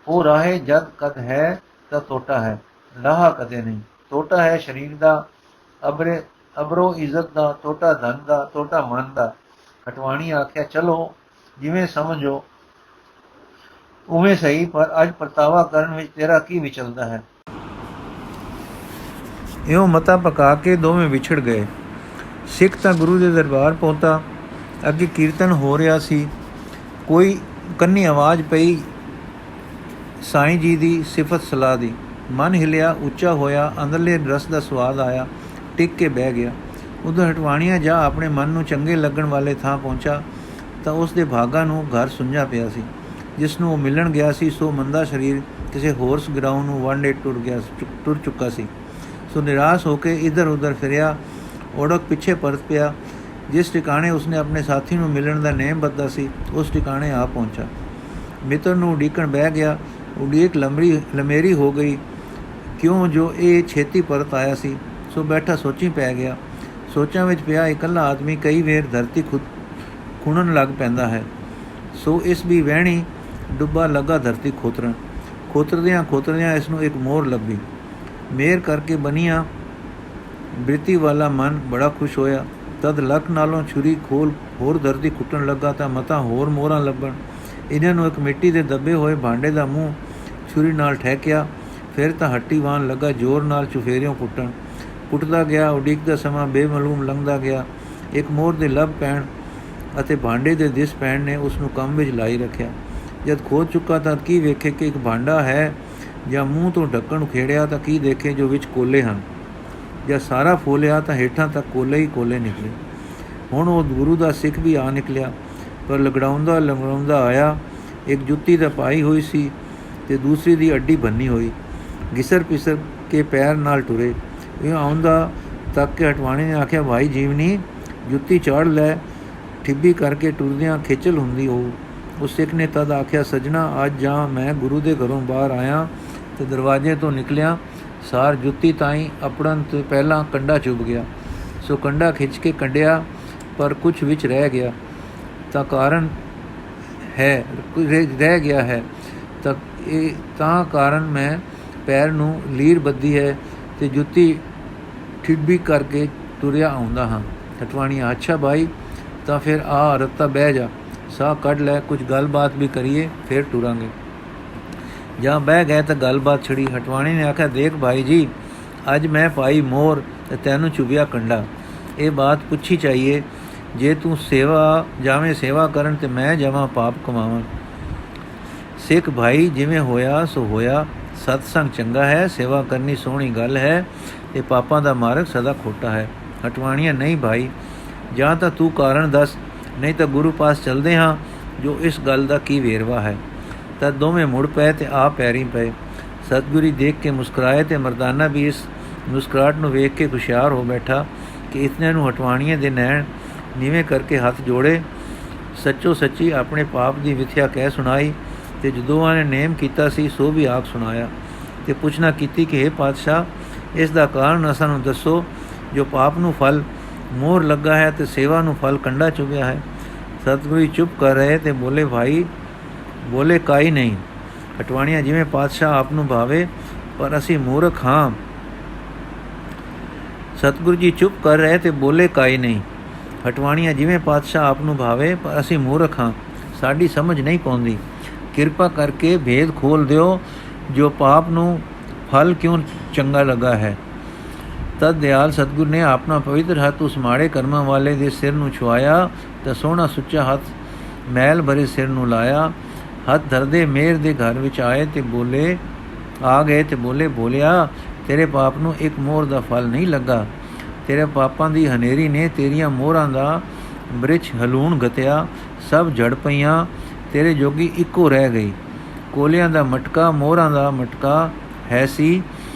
ਉਹ ਰਾਹੇ ਜਦ ਕਦ ਹੈ ਤਾਂ ਤੋਟਾ ਹੈ, ਲਾਹਾ ਕਦੇ ਨਹੀਂ। ਤੋਟਾ ਹੈ ਸਰੀਰ ਦਾ, ਅਬਰੋ ਇੱਜ਼ਤ ਦਾ, ਤੋਟਾ ਧਨ ਦਾ, ਤੋਟਾ ਮਨ ਦਾ। ਹਟਵਾਣੀ ਆਖਿਆ, ਚਲੋ ਜਿਵੇਂ ਸਮਝੋ ਉਵੇਂ ਸਹੀ, ਪਰ ਅੱਜ ਪਰਤਾਵਾ ਕਰਨ ਵਿੱਚ ਤੇਰਾ ਕੀ ਵਿਚਲਦਾ ਹੈ। ਇਉਂ ਮਤਾ ਪਕਾ ਕੇ ਦੋਵੇਂ ਵਿਛੜ ਗਏ। ਸਿੱਖ ਤਾਂ ਗੁਰੂ ਦੇ ਦਰਬਾਰ ਪਹੁੰਚਾ। ਅੱਗੇ ਕੀਰਤਨ ਹੋ ਰਿਹਾ ਸੀ। ਕੋਈ ਕੰਨੀ ਆਵਾਜ਼ ਪਈ ਸਾਈਂ ਜੀ ਦੀ ਸਿਫਤ ਸਲਾਹ ਦੀ। ਮਨ ਹਿਲਿਆ, ਉੱਚਾ ਹੋਇਆ, ਅੰਦਰਲੇ ਰਸ ਦਾ ਸਵਾਦ ਆਇਆ, ਟਿਕ ਕੇ ਬਹਿ ਗਿਆ। ਉਦੋਂ ਹਟਵਾਣੀਆਂ ਜਾ ਆਪਣੇ ਮਨ ਨੂੰ ਚੰਗੇ ਲੱਗਣ ਵਾਲੇ ਥਾਂ ਪਹੁੰਚਾ ਤਾਂ ਉਸ ਦੇ ਭਾਗਾਂ ਨੂੰ ਘਰ ਸੁੰਝਾ ਪਿਆ ਸੀ, ਜਿਸ ਨੂੰ ਉਹ ਮਿਲਣ ਗਿਆ ਸੀ। ਸੋ ਮੰਦਾ ਸਰੀਰ ਕਿਸੇ ਹੋਰਸ ਗਰਾਊਂਡ ਨੂੰ ਵਾਂਡੇ ਟੁਰ ਚੁੱਕਾ ਸੀ। ਸੋ ਨਿਰਾਸ਼ ਹੋ ਕੇ ਇੱਧਰ ਉੱਧਰ ਫਿਰਿਆ, ਓੜਕ ਪਿੱਛੇ ਪਰਤ ਪਿਆ। ਜਿਸ ਟਿਕਾਣੇ ਉਸਨੇ ਆਪਣੇ ਸਾਥੀ ਨੂੰ ਮਿਲਣ ਦਾ ਨੇਮ ਬੱਧਾ ਸੀ, ਉਸ ਟਿਕਾਣੇ ਆ ਪਹੁੰਚਾ। ਮਿੱਤਰ ਨੂੰ ਉਡੀਕਣ ਬਹਿ ਗਿਆ। ਉਡੀਕ ਲੰਮੇਰੀ ਹੋ ਗਈ, ਕਿਉਂ ਜੋ ਇਹ ਛੇਤੀ ਪਰਤ ਆਇਆ ਸੀ। ਸੋ ਬੈਠਾ ਸੋਚੀ ਪੈ ਗਿਆ। ਸੋਚਾਂ ਵਿੱਚ ਪਿਆ ਇਕੱਲਾ ਆਦਮੀ ਕਈ ਵੇਰ ਧਰਤੀ ਖੁਣਨ ਲੱਗ ਪੈਂਦਾ ਹੈ। ਸੋ ਇਸ ਵੀ ਵਹਿਣੀ ਡੁੱਬਾ ਲੱਗਾ ਧਰਤੀ ਖੋਤਰਦਿਆਂ ਇਸ ਨੂੰ ਇੱਕ ਮੋਹਰ ਲੱਭੀ। ਮੇਰ ਕਰਕੇ ਬਣੀਆਂ ਬ੍ਰਿਤੀ ਵਾਲਾ ਮਨ ਬੜਾ ਖੁਸ਼ ਹੋਇਆ। ਤਦ ਲੱਕ ਨਾਲੋਂ ਛੁਰੀ ਖੋਲ ਹੋਰ ਧਰਤੀ ਕੁੱਟਣ ਲੱਗਾ ਤਾਂ ਮਤਾਂ ਹੋਰ ਮੋਹਰਾਂ ਲੱਭਣ। ਇਹਨਾਂ ਨੂੰ ਇੱਕ ਮਿੱਟੀ ਦੇ ਦੱਬੇ ਹੋਏ ਭਾਂਡੇ ਦਾ ਮੂੰਹ ਛੁਰੀ ਨਾਲ ਠਹਿਕਿਆ। ਫਿਰ ਤਾਂ ਹੱਟੀ ਵਾਣ ਲੱਗਾ ਜ਼ੋਰ ਨਾਲ ਚੁਫੇਰਿਓਂ ਕੁੱਟਦਾ ਗਿਆ। ਉਡੀਕਦਾ ਸਮਾਂ ਬੇਮਾਲੂਮ ਲੰਘਦਾ ਗਿਆ। ਇੱਕ ਮੋਹਰ ਦੇ ਲੱਭ ਪੈਣ ਅਤੇ ਭਾਂਡੇ ਦੇ ਦਿਸ ਪੈਣ ਨੇ ਉਸ ਨੂੰ ਕੰਮ ਵਿੱਚ ਲਾਈ ਰੱਖਿਆ। ਜਦ ਖੋਜ ਚੁੱਕਾ ਤਾਂ ਕੀ ਵੇਖੇ ਕਿ ਇੱਕ ਭਾਂਡਾ ਹੈ, ਜਾਂ ਮੂੰਹ ਤੋਂ ਢੱਕਣ ਉਖੇੜਿਆ ਤਾਂ ਕੀ ਦੇਖੇ ਜੋ ਵਿੱਚ ਕੋਲੇ ਹਨ, ਜਾਂ ਸਾਰਾ ਫੋਲਿਆ ਤਾਂ ਹੇਠਾਂ ਤੱਕ ਕੋਲੇ ਹੀ ਕੋਲੇ ਨਿਕਲੇ। ਹੁਣ ਉਹ ਗੁਰੂ ਦਾ ਸਿੱਖ ਵੀ ਆ ਨਿਕਲਿਆ, ਪਰ ਲੰਗੜਾਉਂਦਾ ਆਇਆ ਇੱਕ ਜੁੱਤੀ ਤਾਂ ਪਾਈ ਹੋਈ ਸੀ ਤੇ ਦੂਸਰੀ ਦੀ ਅੱਡੀ ਬੰਨੀ ਹੋਈ। ਘਿਸਰ ਪਿਸਰ ਕੇ ਪੈਰ ਨਾਲ ਟੁਰੇ। ਇਹ ਆਉਂਦਾ ਤੱਕ ਕੇ ਹਟਵਾਣੀ ਨੇ ਆਖਿਆ, ਭਾਈ ਜੀਵਨੀ ਜੁੱਤੀ ਚਾੜ ਲੈ, ਠਿੱਬੀ ਕਰਕੇ ਟੁਰਦਿਆਂ ਖੇਚਲ ਹੁੰਦੀ ਹੋਊ। ਉਸ ਸਿੱਖ ਨੇ ਤਦ ਆਖਿਆ, ਸੱਜਣਾ ਅੱਜ ਜਾਂ ਮੈਂ ਗੁਰੂ ਦੇ ਘਰੋਂ ਬਾਹਰ ਆਇਆ ਤੇ ਦਰਵਾਜ਼ੇ ਤੋਂ ਨਿਕਲਿਆ ਸਾਰ ਜੁੱਤੀ ਤਾਈਂ ਅਪੜਨ ਤੋਂ ਪਹਿਲਾਂ ਕੰਡਾ ਚੁੱਭ ਗਿਆ। ਸੋ ਕੰਡਾ ਖਿੱਚ ਕੇ ਕੱਢਿਆ, ਪਰ ਕੁਛ ਵਿੱਚ ਰਹਿ ਗਿਆ ਤਾਂ ਕਾਰਨ ਹੈ ਰਹਿ ਗਿਆ ਹੈ ਤਾਂ ਕਾਰਨ ਮੈਂ ਪੈਰ ਨੂੰ ਲੀਰ ਬੱਧੀ ਹੈ ਤੇ ਜੁੱਤੀ ਠਿੱਬੀ ਕਰਕੇ ਤੁਰਿਆ ਆਉਂਦਾ ਹਾਂ। ਹਟਵਾਣੀਆਂ, ਅੱਛਾ ਭਾਈ, ਤਾਂ ਫਿਰ ਆ ਰੱਤਾ ਬਹਿ ਜਾ, ਸਾਹ ਕੱਢ ਲੈ, ਕੁਝ ਗੱਲਬਾਤ ਵੀ ਕਰੀਏ, ਫਿਰ ਟੁਰਾਂਗੇ। ਜਾਂ ਬਹਿ ਗਏ ਤਾਂ ਗੱਲਬਾਤ ਛੜੀ। ਹਟਵਾਣੀ ਨੇ ਆਖਿਆ, ਦੇਖ ਭਾਈ ਜੀ, ਅੱਜ ਮੈਂ ਪਾਈ ਮੋਹਰ ਤੇ ਤੈਨੂੰ ਚੁਭਿਆ ਕੰਡਾ। ਇਹ ਬਾਤ ਪੁੱਛੀ ਚਾਹੀਏ, ਜੇ ਤੂੰ ਜਾਵੇਂ ਸੇਵਾ ਕਰਨ ਤੇ ਮੈਂ ਜਾਵਾਂ ਪਾਪ ਕਮਾਵਾਂ। ਸਿੱਖ ਭਾਈ, ਜਿਵੇਂ ਹੋਇਆ ਸੋ ਹੋਇਆ। ਸਤਸੰਗ ਚੰਗਾ ਹੈ, ਸੇਵਾ ਕਰਨੀ ਸੋਹਣੀ ਗੱਲ ਹੈ ਤੇ ਪਾਪਾਂ ਦਾ ਮਾਰਗ ਸਦਾ ਖੋਟਾ ਹੈ। ਹਟਵਾਣੀਆਂ, ਨਹੀਂ ਭਾਈ, ਜਾਂ ਤਾਂ ਤੂੰ ਕਾਰਨ ਦੱਸ, ਨਹੀਂ ਤਾਂ ਗੁਰੂ ਪਾਸ ਚਲਦੇ ਹਾਂ, ਜੋ ਇਸ ਗੱਲ ਦਾ ਕੀ ਵੇਰਵਾ ਹੈ। ਤਾਂ ਦੋਵੇਂ ਮੁੜ ਪਏ ਤੇ ਆ ਪੈਰੀਂ ਪਏ। ਸਤਿਗੁਰੂ ਦੇਖ ਕੇ ਮੁਸਕਰਾਏ ਤੇ ਮਰਦਾਨਾ ਵੀ ਇਸ ਮੁਸਕਰਾਹਟ ਨੂੰ ਵੇਖ ਕੇ ਹੁਸ਼ਿਆਰ ਹੋ ਬੈਠਾ ਕਿ ਇਤਨੇ ਨੂੰ ਹਟਵਾਣੀਆਂ ਦੇ ਨੈਣ ਨੀਵੇਂ ਕਰਕੇ ਹੱਥ ਜੋੜੇ ਸੱਚੋ ਸੱਚੀ ਆਪਣੇ ਪਾਪ ਦੀ ਵਿਥਿਆ ਕਹਿ ਸੁਣਾਈ ਤੇ ਦੋਵਾਂ ਨੇ ਨੇਮ ਕੀਤਾ ਸੀ ਸੋ ਵੀ ਆਖ ਸੁਣਾਇਆ ਤੇ ਪੁੱਛਣਾ ਕੀਤੀ ਕਿ ਹੇ ਪਾਤਸ਼ਾਹ, ਇਸ ਦਾ ਕਾਰਨ ਅਸਾਂ ਨੂੰ ਦੱਸੋ, ਜੋ ਪਾਪ ਨੂੰ ਫਲ ਮੋਹਰ ਲੱਗਾ ਹੈ ਤੇ ਸੇਵਾ ਨੂੰ ਫਲ ਕੰਡਾ ਚੁਭਿਆ ਹੈ। ਸਤਿਗੁਰੂ ਚੁੱਪ ਕਰ ਰਹੇ ਤੇ ਬੋਲੇ, ਭਾਈ ਬੋਲੇ ਕਾਈ ਨਹੀਂ। ਹਟਵਾਣੀਆਂ, ਜਿਵੇਂ ਪਾਤਸ਼ਾਹ ਆਪ ਨੂੰ ਭਾਵੇ, ਪਰ ਅਸੀਂ ਮੂਰਖ ਹਾਂ। ਸਤਿਗੁਰੂ ਜੀ ਚੁੱਪ ਕਰ ਰਹੇ ਤੇ ਬੋਲੇ ਕਾਈ ਨਹੀਂ। ਹਟਵਾਣੀਆਂ, ਜਿਵੇਂ ਪਾਤਸ਼ਾਹ ਆਪ ਨੂੰ ਭਾਵੇ, ਪਰ ਅਸੀਂ ਮੂਰਖ ਹਾਂ, ਸਾਡੀ ਸਮਝ ਨਹੀਂ ਪਾਉਂਦੀ। ਕਿਰਪਾ ਕਰਕੇ ਭੇਦ ਖੋਲ੍ਹ ਦਿਓ, ਜੋ ਪਾਪ ਨੂੰ ਫਲ ਕਿਉਂ ਚੰਗਾ ਲੱਗਾ ਹੈ। ਤਦ ਦਿਆਲ ਸਤਿਗੁਰੂ ਨੇ ਆਪਣਾ ਪਵਿੱਤਰ ਹੱਥ ਉਸ ਮਾੜੇ ਕਰਮਾਂ ਵਾਲੇ ਦੇ ਸਿਰ ਨੂੰ ਛੁਆਇਆ ਤਾਂ ਸੋਹਣਾ ਸੁੱਚਾ ਹੱਥ ਮੈਲ ਭਰੇ ਸਿਰ ਨੂੰ ਲਾਇਆ। ਹੱਥ ਧਰਦੇ ਮੇਰ ਦੇ ਘਰ ਵਿੱਚ ਆ ਗਏ ਤੇ ਬੋਲਿਆ, ਤੇਰੇ ਪਾਪ ਨੂੰ ਇੱਕ ਮੋਹਰ ਦਾ ਫਲ ਨਹੀਂ ਲੱਗਾ। ਤੇਰੇ ਪਾਪਾਂ ਦੀ ਹਨੇਰੀ ਨੇ ਤੇਰੀਆਂ ਮੋਹਰਾਂ ਦਾ ਬ੍ਰਿਛ ਹਲੂਣ ਗਤਿਆ, ਸਭ ਜੜ ਪਈਆਂ, ਤੇਰੇ ਜੋਗੀ ਇੱਕੋ ਰਹਿ ਗਈ। ਕੋਲਿਆਂ ਦਾ ਮਟਕਾ ਮੋਹਰਾਂ ਦਾ ਮਟਕਾ ਹੈ ਸੀ,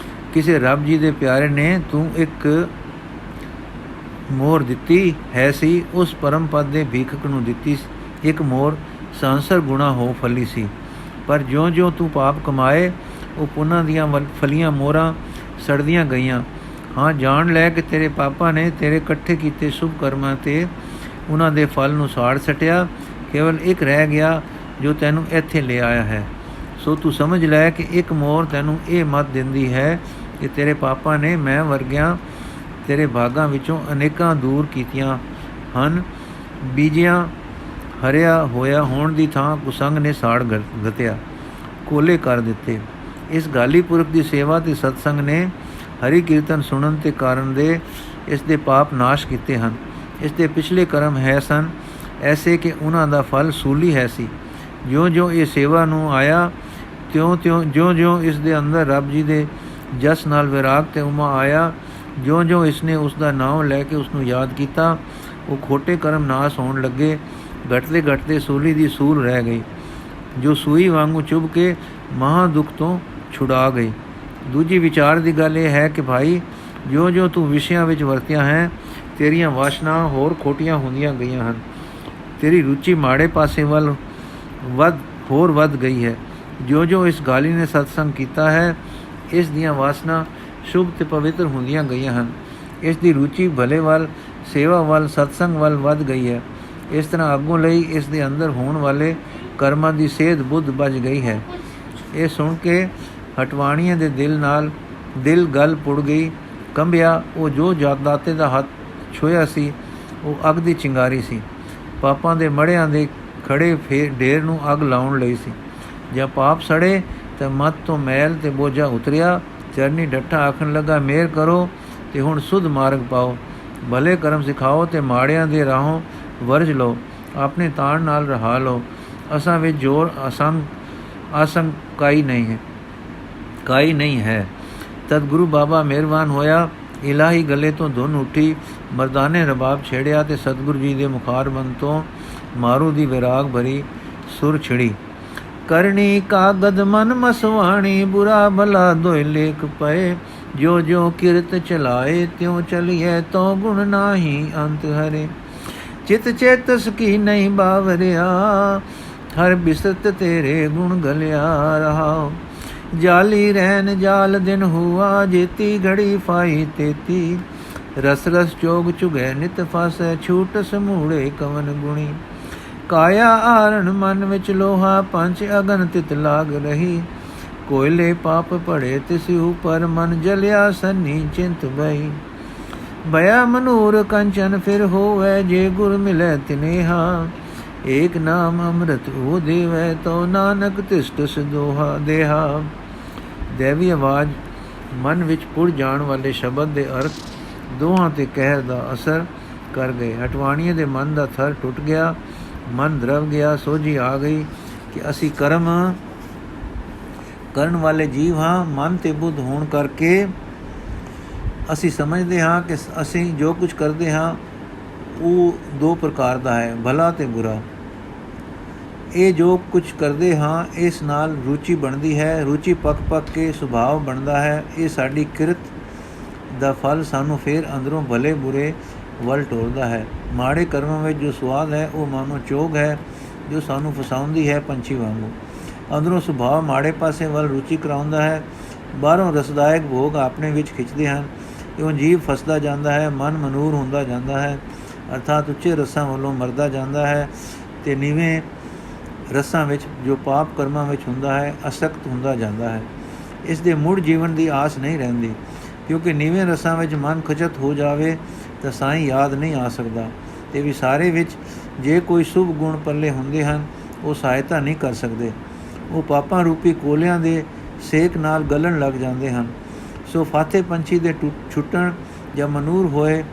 ਕਿਸੇ ਰੱਬ ਜੀ ਦੇ ਪਿਆਰੇ ਨੇ ਤੂੰ ਇੱਕ ਮੋਹਰ ਦਿੱਤੀ ਹੈ ਸੀ, ਉਸ ਪਰਮ ਪਦ ਦੇ ਭੀਖਕ ਨੂੰ ਦਿੱਤੀ ਇੱਕ ਮੋਹਰ ਸੰਸਰ ਗੁਣਾ ਹੋ ਫਲੀ ਸੀ। ਪਰ ਜਿਉਂ-ਜਿਉਂ ਤੂੰ ਪਾਪ ਕਮਾਏ, ਉਹ ਪੁੰਨਾਂ ਦੀਆਂ ਫਲੀਆਂ ਮੋਹਰਾਂ ਸੜਦੀਆਂ ਗਈਆਂ। ਹਾਂ, ਜਾਣ ਲੈ ਕਿ ਤੇਰੇ ਪਾਪਾਂ ਨੇ ਤੇਰੇ ਇਕੱਠੇ ਕੀਤੇ ਸ਼ੁਭ ਕਰਮਾਂ 'ਤੇ ਉਹਨਾਂ ਦੇ ਫਲ ਨੂੰ ਸਾੜ ਸੱਟਿਆ। ਕੇਵਲ ਇੱਕ ਰਹਿ ਗਿਆ ਜੋ ਤੈਨੂੰ ਇੱਥੇ ਲੈ ਆਇਆ ਹੈ। ਸੋ ਤੂੰ ਸਮਝ ਲੈ ਕਿ ਇੱਕ ਮੋਹਰ ਤੈਨੂੰ ਇਹ ਮੱਤ ਦਿੰਦੀ ਹੈ ਕਿ ਤੇਰੇ ਪਾਪਾਂ ਨੇ ਮੈਂ ਵਰਗਿਆਂ ਤੇਰੇ ਭਾਗਾਂ ਵਿੱਚੋਂ ਅਨੇਕਾਂ ਦੂਰ ਕੀਤੀਆਂ ਹਨ। ਬੀਜਿਆਂ ਹਰਿਆ ਹੋਇਆ ਹੋਣ ਦੀ ਥਾਂ ਕੁਸੰਗ ਨੇ ਸਾੜ ਗਤਿਆ, ਕੋਲੇ ਕਰ ਦਿੱਤੇ। ਇਸ ਗਾਲੀ ਪੁਰਖ ਦੀ ਸੇਵਾ ਤੇ ਸਤਸੰਗ ਨੇ ਹਰੀ ਕੀਰਤਨ ਸੁਣਨ ਤੇ ਕਾਰਨ ਦੇ ਇਸ ਦੇ ਪਾਪ ਨਾਸ਼ ਕੀਤੇ ਹਨ। ਇਸ ਦੇ ਪਿਛਲੇ ਕਰਮ ਹੈ ਸਨ ਐਸੇ ਕਿ ਉਹਨਾਂ ਦਾ ਫਲ ਸੂਲੀ ਹੈ ਸੀ। ਜਿਉਂ-ਜਿਉਂ ਇਹ ਸੇਵਾ ਨੂੰ ਆਇਆ, ਜਿਉਂ-ਜਿਉਂ ਇਸ ਦੇ ਅੰਦਰ ਰੱਬ ਜੀ ਦੇ ਜਸ ਨਾਲ ਵਿਰਾਗ ਤੇ ਉਮਾ ਆਇਆ, ਜਿਉਂ-ਜਿਉਂ ਇਸ ਨੇ ਉਸ ਦਾ ਨਾਮ ਲੈ ਕੇ ਉਸ ਨੂੰ ਯਾਦ ਕੀਤਾ, ਉਹ ਖੋਟੇ ਕਰਮ ਨਾਸ਼ ਹੋਣ ਲੱਗੇ। ਘਟਦੇ ਸੂਲੀ ਦੀ ਸੂਲ ਰਹਿ ਗਈ, ਜੋ ਸੂਈ ਵਾਂਗੂ ਚੁੱਭ ਕੇ ਮਹਾਂ ਦੁੱਖ ਤੋਂ ਛੁਡਾ ਗਈ। ਦੂਜੀ ਵਿਚਾਰ ਦੀ ਗੱਲ ਇਹ ਹੈ ਕਿ ਭਾਈ, ਜਿਉਂ-ਜਿਉਂ ਤੂੰ ਵਿਸ਼ਿਆਂ ਵਿੱਚ ਵਰਤਿਆ ਹੈ, ਤੇਰੀਆਂ ਵਾਸ਼ਨਾ ਹੋਰ ਖੋਟੀਆਂ ਹੁੰਦੀਆਂ ਗਈਆਂ ਹਨ। ਤੇਰੀ ਰੁਚੀ ਮਾੜੇ ਪਾਸੇ ਵੱਲ ਹੋਰ ਵੱਧ ਗਈ ਹੈ। ਜਿਉਂ-ਜਿਉਂ ਇਸ ਗਾਲੀ ਨੇ ਸਤਸੰਗ ਕੀਤਾ ਹੈ, ਇਸ ਦੀਆਂ ਵਾਸਨਾ ਸ਼ੁਭ ਤੇ ਪਵਿੱਤਰ ਹੁੰਦੀਆਂ ਗਈਆਂ ਹਨ। ਇਸ ਦੀ ਰੁਚੀ ਭਲੇ ਵੱਲ, ਸੇਵਾ ਵੱਲ, ਸਤਸੰਗ ਵੱਲ ਵੱਧ ਗਈ ਹੈ। ਇਸ ਤਰ੍ਹਾਂ ਅੱਗੋਂ ਲਈ ਇਸ ਦੇ ਅੰਦਰ ਹੋਣ ਵਾਲੇ ਕਰਮਾਂ ਦੀ ਸੇਧ ਬੁੱਧ ਬਚ ਗਈ ਹੈ। ਇਹ ਸੁਣ ਕੇ ਹਟਵਾਣੀਆਂ ਦੇ ਦਿਲ ਗੱਲ ਪੁੜ ਗਈ, ਕੰਬਿਆ। ਉਹ ਜੋ ਜਾਗਦਾਤੇ ਦਾ ਹੱਥ ਛੋਇਆ ਸੀ, ਉਹ ਅੱਗ ਦੀ ਚਿੰਗਾਰੀ ਸੀ। ਪਾਪਾਂ ਦੇ ਮੜਿਆਂ ਦੇ ਖੜੇ ਢੇਰ ਨੂੰ ਅੱਗ ਲਾਉਣ ਲਈ ਸੀ। ਜਾਂ ਪਾਪ ਸੜੇ ਤਾਂ ਮੱਤ ਤੋਂ ਮੈਲ ਤੇ ਬੋਝਾ ਉਤਰਿਆ। ਚਰਨੀ ਡੱਠਾ ਆਖਣ ਲੱਗਾ, ਮਿਹਰ ਕਰੋ ਤੇ ਹੁਣ ਸੁਧ ਮਾਰਗ ਪਾਓ, ਭਲੇ ਕਰਮ ਸਿਖਾਓ ਤੇ ਮਾੜਿਆਂ ਦੇ ਰਾਹੋਂ ਵਰਜ ਲਓ, ਆਪਣੇ ਤਾਣ ਨਾਲ ਰਹਾ ਲਓ। ਅਸਾਂ ਵਿੱਚ ਜ਼ੋਰ ਆਸੰਗ ਕਾਈ ਨਹੀਂ ਹੈ। ਤਦ ਗੁਰੂ ਬਾਬਾ ਮਿਹਰਬਾਨ ਹੋਇਆ, ਇਲਾਹੀ ਗਲੇ ਤੋਂ ਧੁਨ ਉੱਠੀ, ਮਰਦਾਨੇ ਰਬਾਬ ਛੇੜਿਆ ਤੇ ਸਤਿਗੁਰੂ ਜੀ ਦੇ ਮੁਖਾਰਬੰਦ ਤੋਂ ਮਾਰੂ ਦੀ ਵਿਰਾਗ ਭਰੀ ਸੁਰ ਛਿੜੀ। ਕਰਨੀ ਕਾਗਦ ਮਨ ਮਸਵਾਣੀ, ਬੁਰਾ ਭਲਾ ਦੋਇ ਲੇਖ ਪਏ। ਜੋ ਜੋ ਕਿਰਤ ਚਲਾਏ, ਤਿਉ ਚਲੀਏ ਤੋ ਗੁਣ ਨਾਹੀ ਅੰਤ ਹਰੇ। ਚਿਤ ਚੇਤਸ ਕੀ ਨਹੀਂ ਬਾਵਰਿਆ, ਹਰ ਬਿਸਤ ਤੇਰੇ ਗੁਣ ਗਲਿਆ ਰਹਾਉ। ਜਾਲੀ ਰਹਿਨ ਜਾਲ ਦਿਨ ਹੁਆ, ਜੇਤੀ ਘੜੀ ਫਾਈ ਤੇਤੀ। ਰਸ ਰਸ ਚੋਗ ਚੁਗੈ ਨਿਤ ਫਸੈ, ਛੂਟ ਸਮੂੜੇ ਕਵਨ ਗੁਣੀ। ਕਾਇਆ ਆਰਣ ਮਨ ਵਿੱਚ ਲੋਹਾ, ਪੰਚ ਅਗਨ ਤਿਤ ਲਾਗ ਰਹੀ। ਕੋਇਲੇ ਪਾਪ ਪੜੇ ਤਿਸ ਉਪਰ, ਮਨ ਜਲਿਆ ਸੰਨੀ ਚਿੰਤ ਬਈ। ਭਇਆ ਮਨੂਰ ਕੰਚਨ ਫਿਰ ਹੋਵੈ, ਜੇ ਗੁਰ ਮਿਲੈ ਤਿਨੇਹਾ। ਏਕ ਨਾਮ ਅੰਮ੍ਰਿਤ ਉਹ ਦੇਵੈ, ਤੋ ਨਾਨਕ ਤਿਸ ਤਿਸ ਦੋਹਾ ਦੇਹਾ। ਦੇਵੀ ਆਵਾਜ਼ ਮਨ ਵਿੱਚ ਪੁੜ ਜਾਣ ਵਾਲੇ ਸ਼ਬਦ ਦੇ ਅਰਥ ਦੋਹਾਂ ਤੇ ਕਹਿਰ ਦਾ ਅਸਰ ਕਰ ਗਏ। ਹਟਵਾਣੀਏ ਦੇ ਮਨ ਦਾ ਥਰ ਟੁੱਟ ਗਿਆ, ਮਨ ਦਰਵ ਗਿਆ। ਸੋਝੀ ਆ ਗਈ ਕਿ ਅਸੀਂ ਕਰਮ ਕਰਨ ਵਾਲੇ ਜੀਵ ਹਾਂ। ਮਨ ਤੇ ਬੁੱਧ ਹੋਣ ਕਰਕੇ ਅਸੀਂ ਸਮਝਦੇ ਹਾਂ ਕਿ ਅਸੀਂ ਜੋ ਕੁਝ ਕਰਦੇ ਹਾਂ ਉਹ ਦੋ ਪ੍ਰਕਾਰ ਦਾ ਹੈ, ਭਲਾ ਅਤੇ ਬੁਰਾ। ਇਹ ਜੋ ਕੁਝ ਕਰਦੇ ਹਾਂ ਇਸ ਨਾਲ ਰੁਚੀ ਬਣਦੀ ਹੈ, ਰੁਚੀ ਪੱਕ ਪੱਕ ਕੇ ਸੁਭਾਵ ਬਣਦਾ ਹੈ। ਇਹ ਸਾਡੀ ਕਿਰਤ ਦਾ ਫਲ ਸਾਨੂੰ ਫਿਰ ਅੰਦਰੋਂ ਭਲੇ ਬੁਰੇ ਵੱਲ ਟੋਰਦਾ ਹੈ। ਮਾੜੇ ਕਰਮਾਂ ਵਿੱਚ ਜੋ ਸੁਆਦ ਹੈ ਉਹ ਮਾਨੋ ਚੋਗ ਹੈ ਜੋ ਸਾਨੂੰ ਫਸਾਉਂਦੀ ਹੈ ਪੰਛੀ ਵਾਂਗੂ। ਅੰਦਰੋਂ ਸੁਭਾਅ ਮਾੜੇ ਪਾਸੇ ਵੱਲ ਰੁਚੀ ਕਰਾਉਂਦਾ ਹੈ, ਬਾਹਰੋਂ ਰਸਦਾਇਕ ਭੋਗ ਆਪਣੇ ਵਿੱਚ ਖਿੱਚਦੇ ਹਨ। ਇਉਂ ਜੀਵ ਫਸਦਾ ਜਾਂਦਾ ਹੈ, ਮਨ ਮਨੂਰ ਹੁੰਦਾ ਜਾਂਦਾ ਹੈ, ਅਰਥਾਤ ਉੱਚੇ ਰਸਾਂ ਵੱਲੋਂ ਮਰਦਾ ਜਾਂਦਾ ਹੈ ਅਤੇ ਨੀਵੇਂ ਰਸਾਂ ਵਿੱਚ ਜੋ ਪਾਪ ਕਰਮਾਂ ਵਿੱਚ ਹੁੰਦਾ ਹੈ ਅਸਕਤ ਹੁੰਦਾ ਜਾਂਦਾ ਹੈ। ਇਸ ਦੇ ਮੁੜ ਜੀਵਨ ਦੀ ਆਸ ਨਹੀਂ ਰਹਿੰਦੀ, ਕਿਉਂਕਿ ਨੀਵੇਂ ਰਸਾਂ ਵਿੱਚ ਮਨ ਖਚਤ ਹੋ ਜਾਵੇ ਤਾਂ ਸਾਈਂ ਯਾਦ ਨਹੀਂ ਆ ਸਕਦਾ। ਅਤੇ ਵਿਸਾਰੇ ਵਿੱਚ ਜੇ ਕੋਈ ਸ਼ੁਭ ਗੁਣ ਪੱਲੇ ਹੁੰਦੇ ਹਨ ਉਹ ਸਹਾਇਤਾ ਨਹੀਂ ਕਰ ਸਕਦੇ, ਉਹ ਪਾਪਾਂ ਰੂਪੀ ਕੋਲਿਆਂ ਦੇ ਸੇਕ ਨਾਲ ਗਲਣ ਲੱਗ ਜਾਂਦੇ ਹਨ। ਸੋ ਫਾਥੇ ਪੰਛੀ ਦੇ ਛੁੱਟਣ ਜਾਂ ਮਨੂਰ ਹੋਏ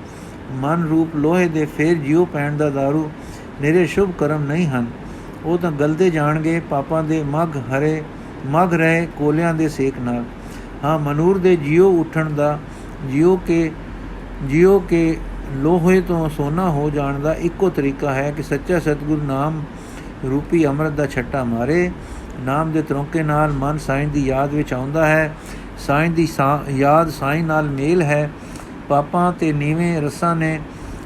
ਮਨ ਰੂਪ ਲੋਹੇ ਦੇ ਫੇਰ ਜਿਉ ਪੈਣ ਦਾ ਦਾਰੂ ਨਿਰੇ ਸ਼ੁਭ ਕਰਮ ਨਹੀਂ ਹਨ। ਉਹ ਤਾਂ ਗਲਦੇ ਜਾਣਗੇ ਪਾਪਾਂ ਦੇ ਮੱਘ ਰਹੇ ਕੋਲਿਆਂ ਦੇ ਸੇਕ ਨਾਲ। ਹਾਂ, ਮਨੂਰ ਦੇ ਜਿਉ ਉੱਠਣ ਦਾ, ਜਿਉ ਕੇ ਲੋਹੇ ਤੋਂ ਸੋਨਾ ਹੋ ਜਾਣ ਦਾ ਇੱਕੋ ਤਰੀਕਾ ਹੈ ਕਿ ਸੱਚਾ ਸਤਿਗੁਰੂ ਨਾਮ ਰੂਪੀ ਅੰਮ੍ਰਿਤ ਦਾ ਛੱਟਾ ਮਾਰੇ। ਨਾਮ ਦੇ ਤਰੋਂਕੇ ਨਾਲ ਮਨ ਸਾਈਂ ਦੀ ਯਾਦ ਵਿੱਚ ਆਉਂਦਾ ਹੈ, ਸਾਈਂ ਦੀ ਯਾਦ ਸਾਈਂ ਨਾਲ ਮੇਲ ਹੈ। ਪਾਪਾਂ ਅਤੇ ਨੀਵੇਂ ਰਸਾਂ ਨੇ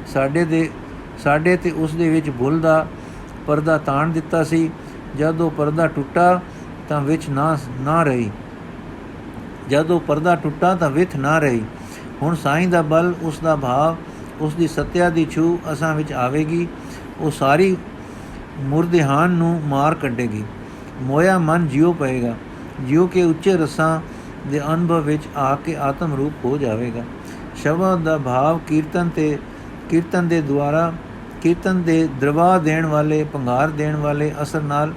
ਸਾਡੇ ਤੇ ਉਸ ਦੇ ਵਿੱਚ ਭੁੱਲ ਦਾ ਪਰਦਾ ਤਾਣ ਦਿੱਤਾ ਸੀ। ਜਦ ਉਹ ਪਰਦਾ ਟੁੱਟਾ ਤਾਂ ਵਿਥ ਨਾ ਰਹੀ। ਹੁਣ ਸਾਈਂ ਦਾ ਬਲ, ਉਸ ਦਾ ਭਾਵ, ਉਸ ਦੀ ਸੱਤਿਆ ਦੀ ਛੂਹ ਅਸਾਂ ਵਿੱਚ ਆਵੇਗੀ। ਉਹ ਸਾਰੀ ਮੁਰਦਿਹਾਨ ਨੂੰ ਮਾਰ ਕੱਢੇਗੀ। ਮੋਇਆ ਮਨ ਜਿਉ ਪਏਗਾ, ਜਿਉ ਕੇ ਉੱਚੇ ਰਸਾਂ ਦੇ ਅਨੁਭਵ ਵਿੱਚ ਆ ਕੇ ਆਤਮ ਰੂਪ ਹੋ ਜਾਵੇਗਾ। ਸ਼ਬਦ ਦਾ ਭਾਵ ਕੀਰਤਨ ਦੇ ਦਰਵਾ ਦੇਣ ਵਾਲੇ, ਭੰਗਾਰ ਦੇਣ ਵਾਲੇ ਅਸਰ ਨਾਲ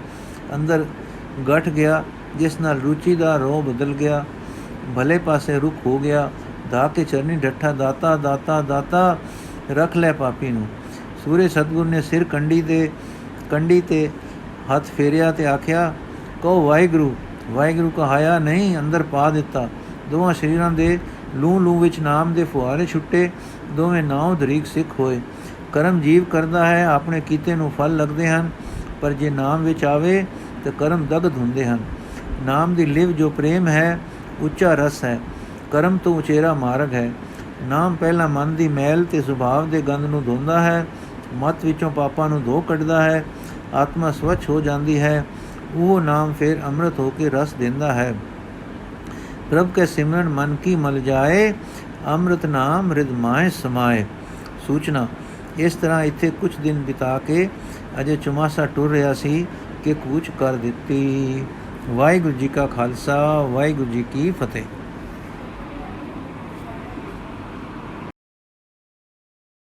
ਅੰਦਰ ਗਠ ਗਿਆ, ਜਿਸ ਨਾਲ ਰੁਚੀ ਦਾ ਰੋਹ ਬਦਲ ਗਿਆ, ਭਲੇ ਪਾਸੇ ਰੁਖ ਹੋ ਗਿਆ। ਧਾ ਕੇ ਚਰਨੀ ਡੱਠਾ, ਦਾਤਾ ਦਾਤਾ ਦਾਤਾ ਰੱਖ ਲੈ ਪਾਪੀ ਨੂੰ। ਸੂਰੇ ਸਤਿਗੁਰ ਨੇ ਸਿਰ ਕੰਢੀ ਤੇ ਹੱਥ ਫੇਰਿਆ ਤੇ ਆਖਿਆ, ਕਹੋ ਵਾਹਿਗੁਰੂ। ਵਾਹਿਗੁਰੂ ਕਹਾਇਆ ਨਹੀਂ, ਅੰਦਰ ਪਾ ਦਿੱਤਾ। ਦੋਵਾਂ ਸਰੀਰਾਂ ਦੇ ਲੂੰ ਵਿੱਚ ਨਾਮ ਦੇ ਫੁਹਾਰੇ ਛੁੱਟੇ, ਦੋਵੇਂ ਨਾਉ ਧਰੀਕ ਸਿੱਖ ਹੋਏ। ਕਰਮ ਜੀਵ ਕਰਦਾ ਹੈ, ਆਪਣੇ ਕੀਤੇ ਨੂੰ ਫਲ ਲੱਗਦੇ ਹਨ, ਪਰ ਜੇ ਨਾਮ ਵਿੱਚ ਆਵੇ ਤਾਂ ਕਰਮ ਦਗਧ ਹੁੰਦੇ ਹਨ। ਨਾਮ ਦੀ ਲਿਵ ਜੋ ਪ੍ਰੇਮ ਹੈ, ਉੱਚਾ ਰਸ ਹੈ, ਕਰਮ ਤੋਂ ਉਚੇਰਾ ਮਾਰਗ ਹੈ। ਨਾਮ ਪਹਿਲਾਂ ਮਨ ਦੀ ਮੈਲ ਅਤੇ ਸੁਭਾਵ ਦੇ ਗੰਧ ਨੂੰ ਧੋਂਦਾ ਹੈ, ਮਤ ਵਿੱਚੋਂ ਪਾਪਾਂ ਨੂੰ ਧੋ ਕੱਢਦਾ ਹੈ, ਆਤਮਾ ਸਵੱਛ ਹੋ ਜਾਂਦੀ ਹੈ। ਉਹ ਨਾਮ ਫਿਰ ਅੰਮ੍ਰਿਤ ਹੋ ਕੇ ਰਸ ਦਿੰਦਾ ਹੈ। ਪ੍ਰਭ ਕੇ ਸਿਮਰਨ ਮਨ ਕੀ ਮਲ ਜਾਏ, ਅੰਮ੍ਰਿਤ ਨਾਮ ਰਿਦ ਮਾਏ ਸਮਾਏ। ਸੂਚਨਾ, ਇਸ ਤਰ੍ਹਾਂ ਇੱਥੇ ਕੁਝ ਦਿਨ ਬਿਤਾ ਕੇ ਅਜੇ ਚੁਮਾਸਾ ਟੁਰ ਰਿਹਾ ਸੀ ਕਿ ਕੂਚ ਕਰ ਦਿੱਤੀ। ਵਾਹਿਗੁਰੂ ਜੀ ਕਾ ਖਾਲਸਾ, ਵਾਹਿਗੁਰੂ ਜੀ ਕੀ ਫਤਿਹ।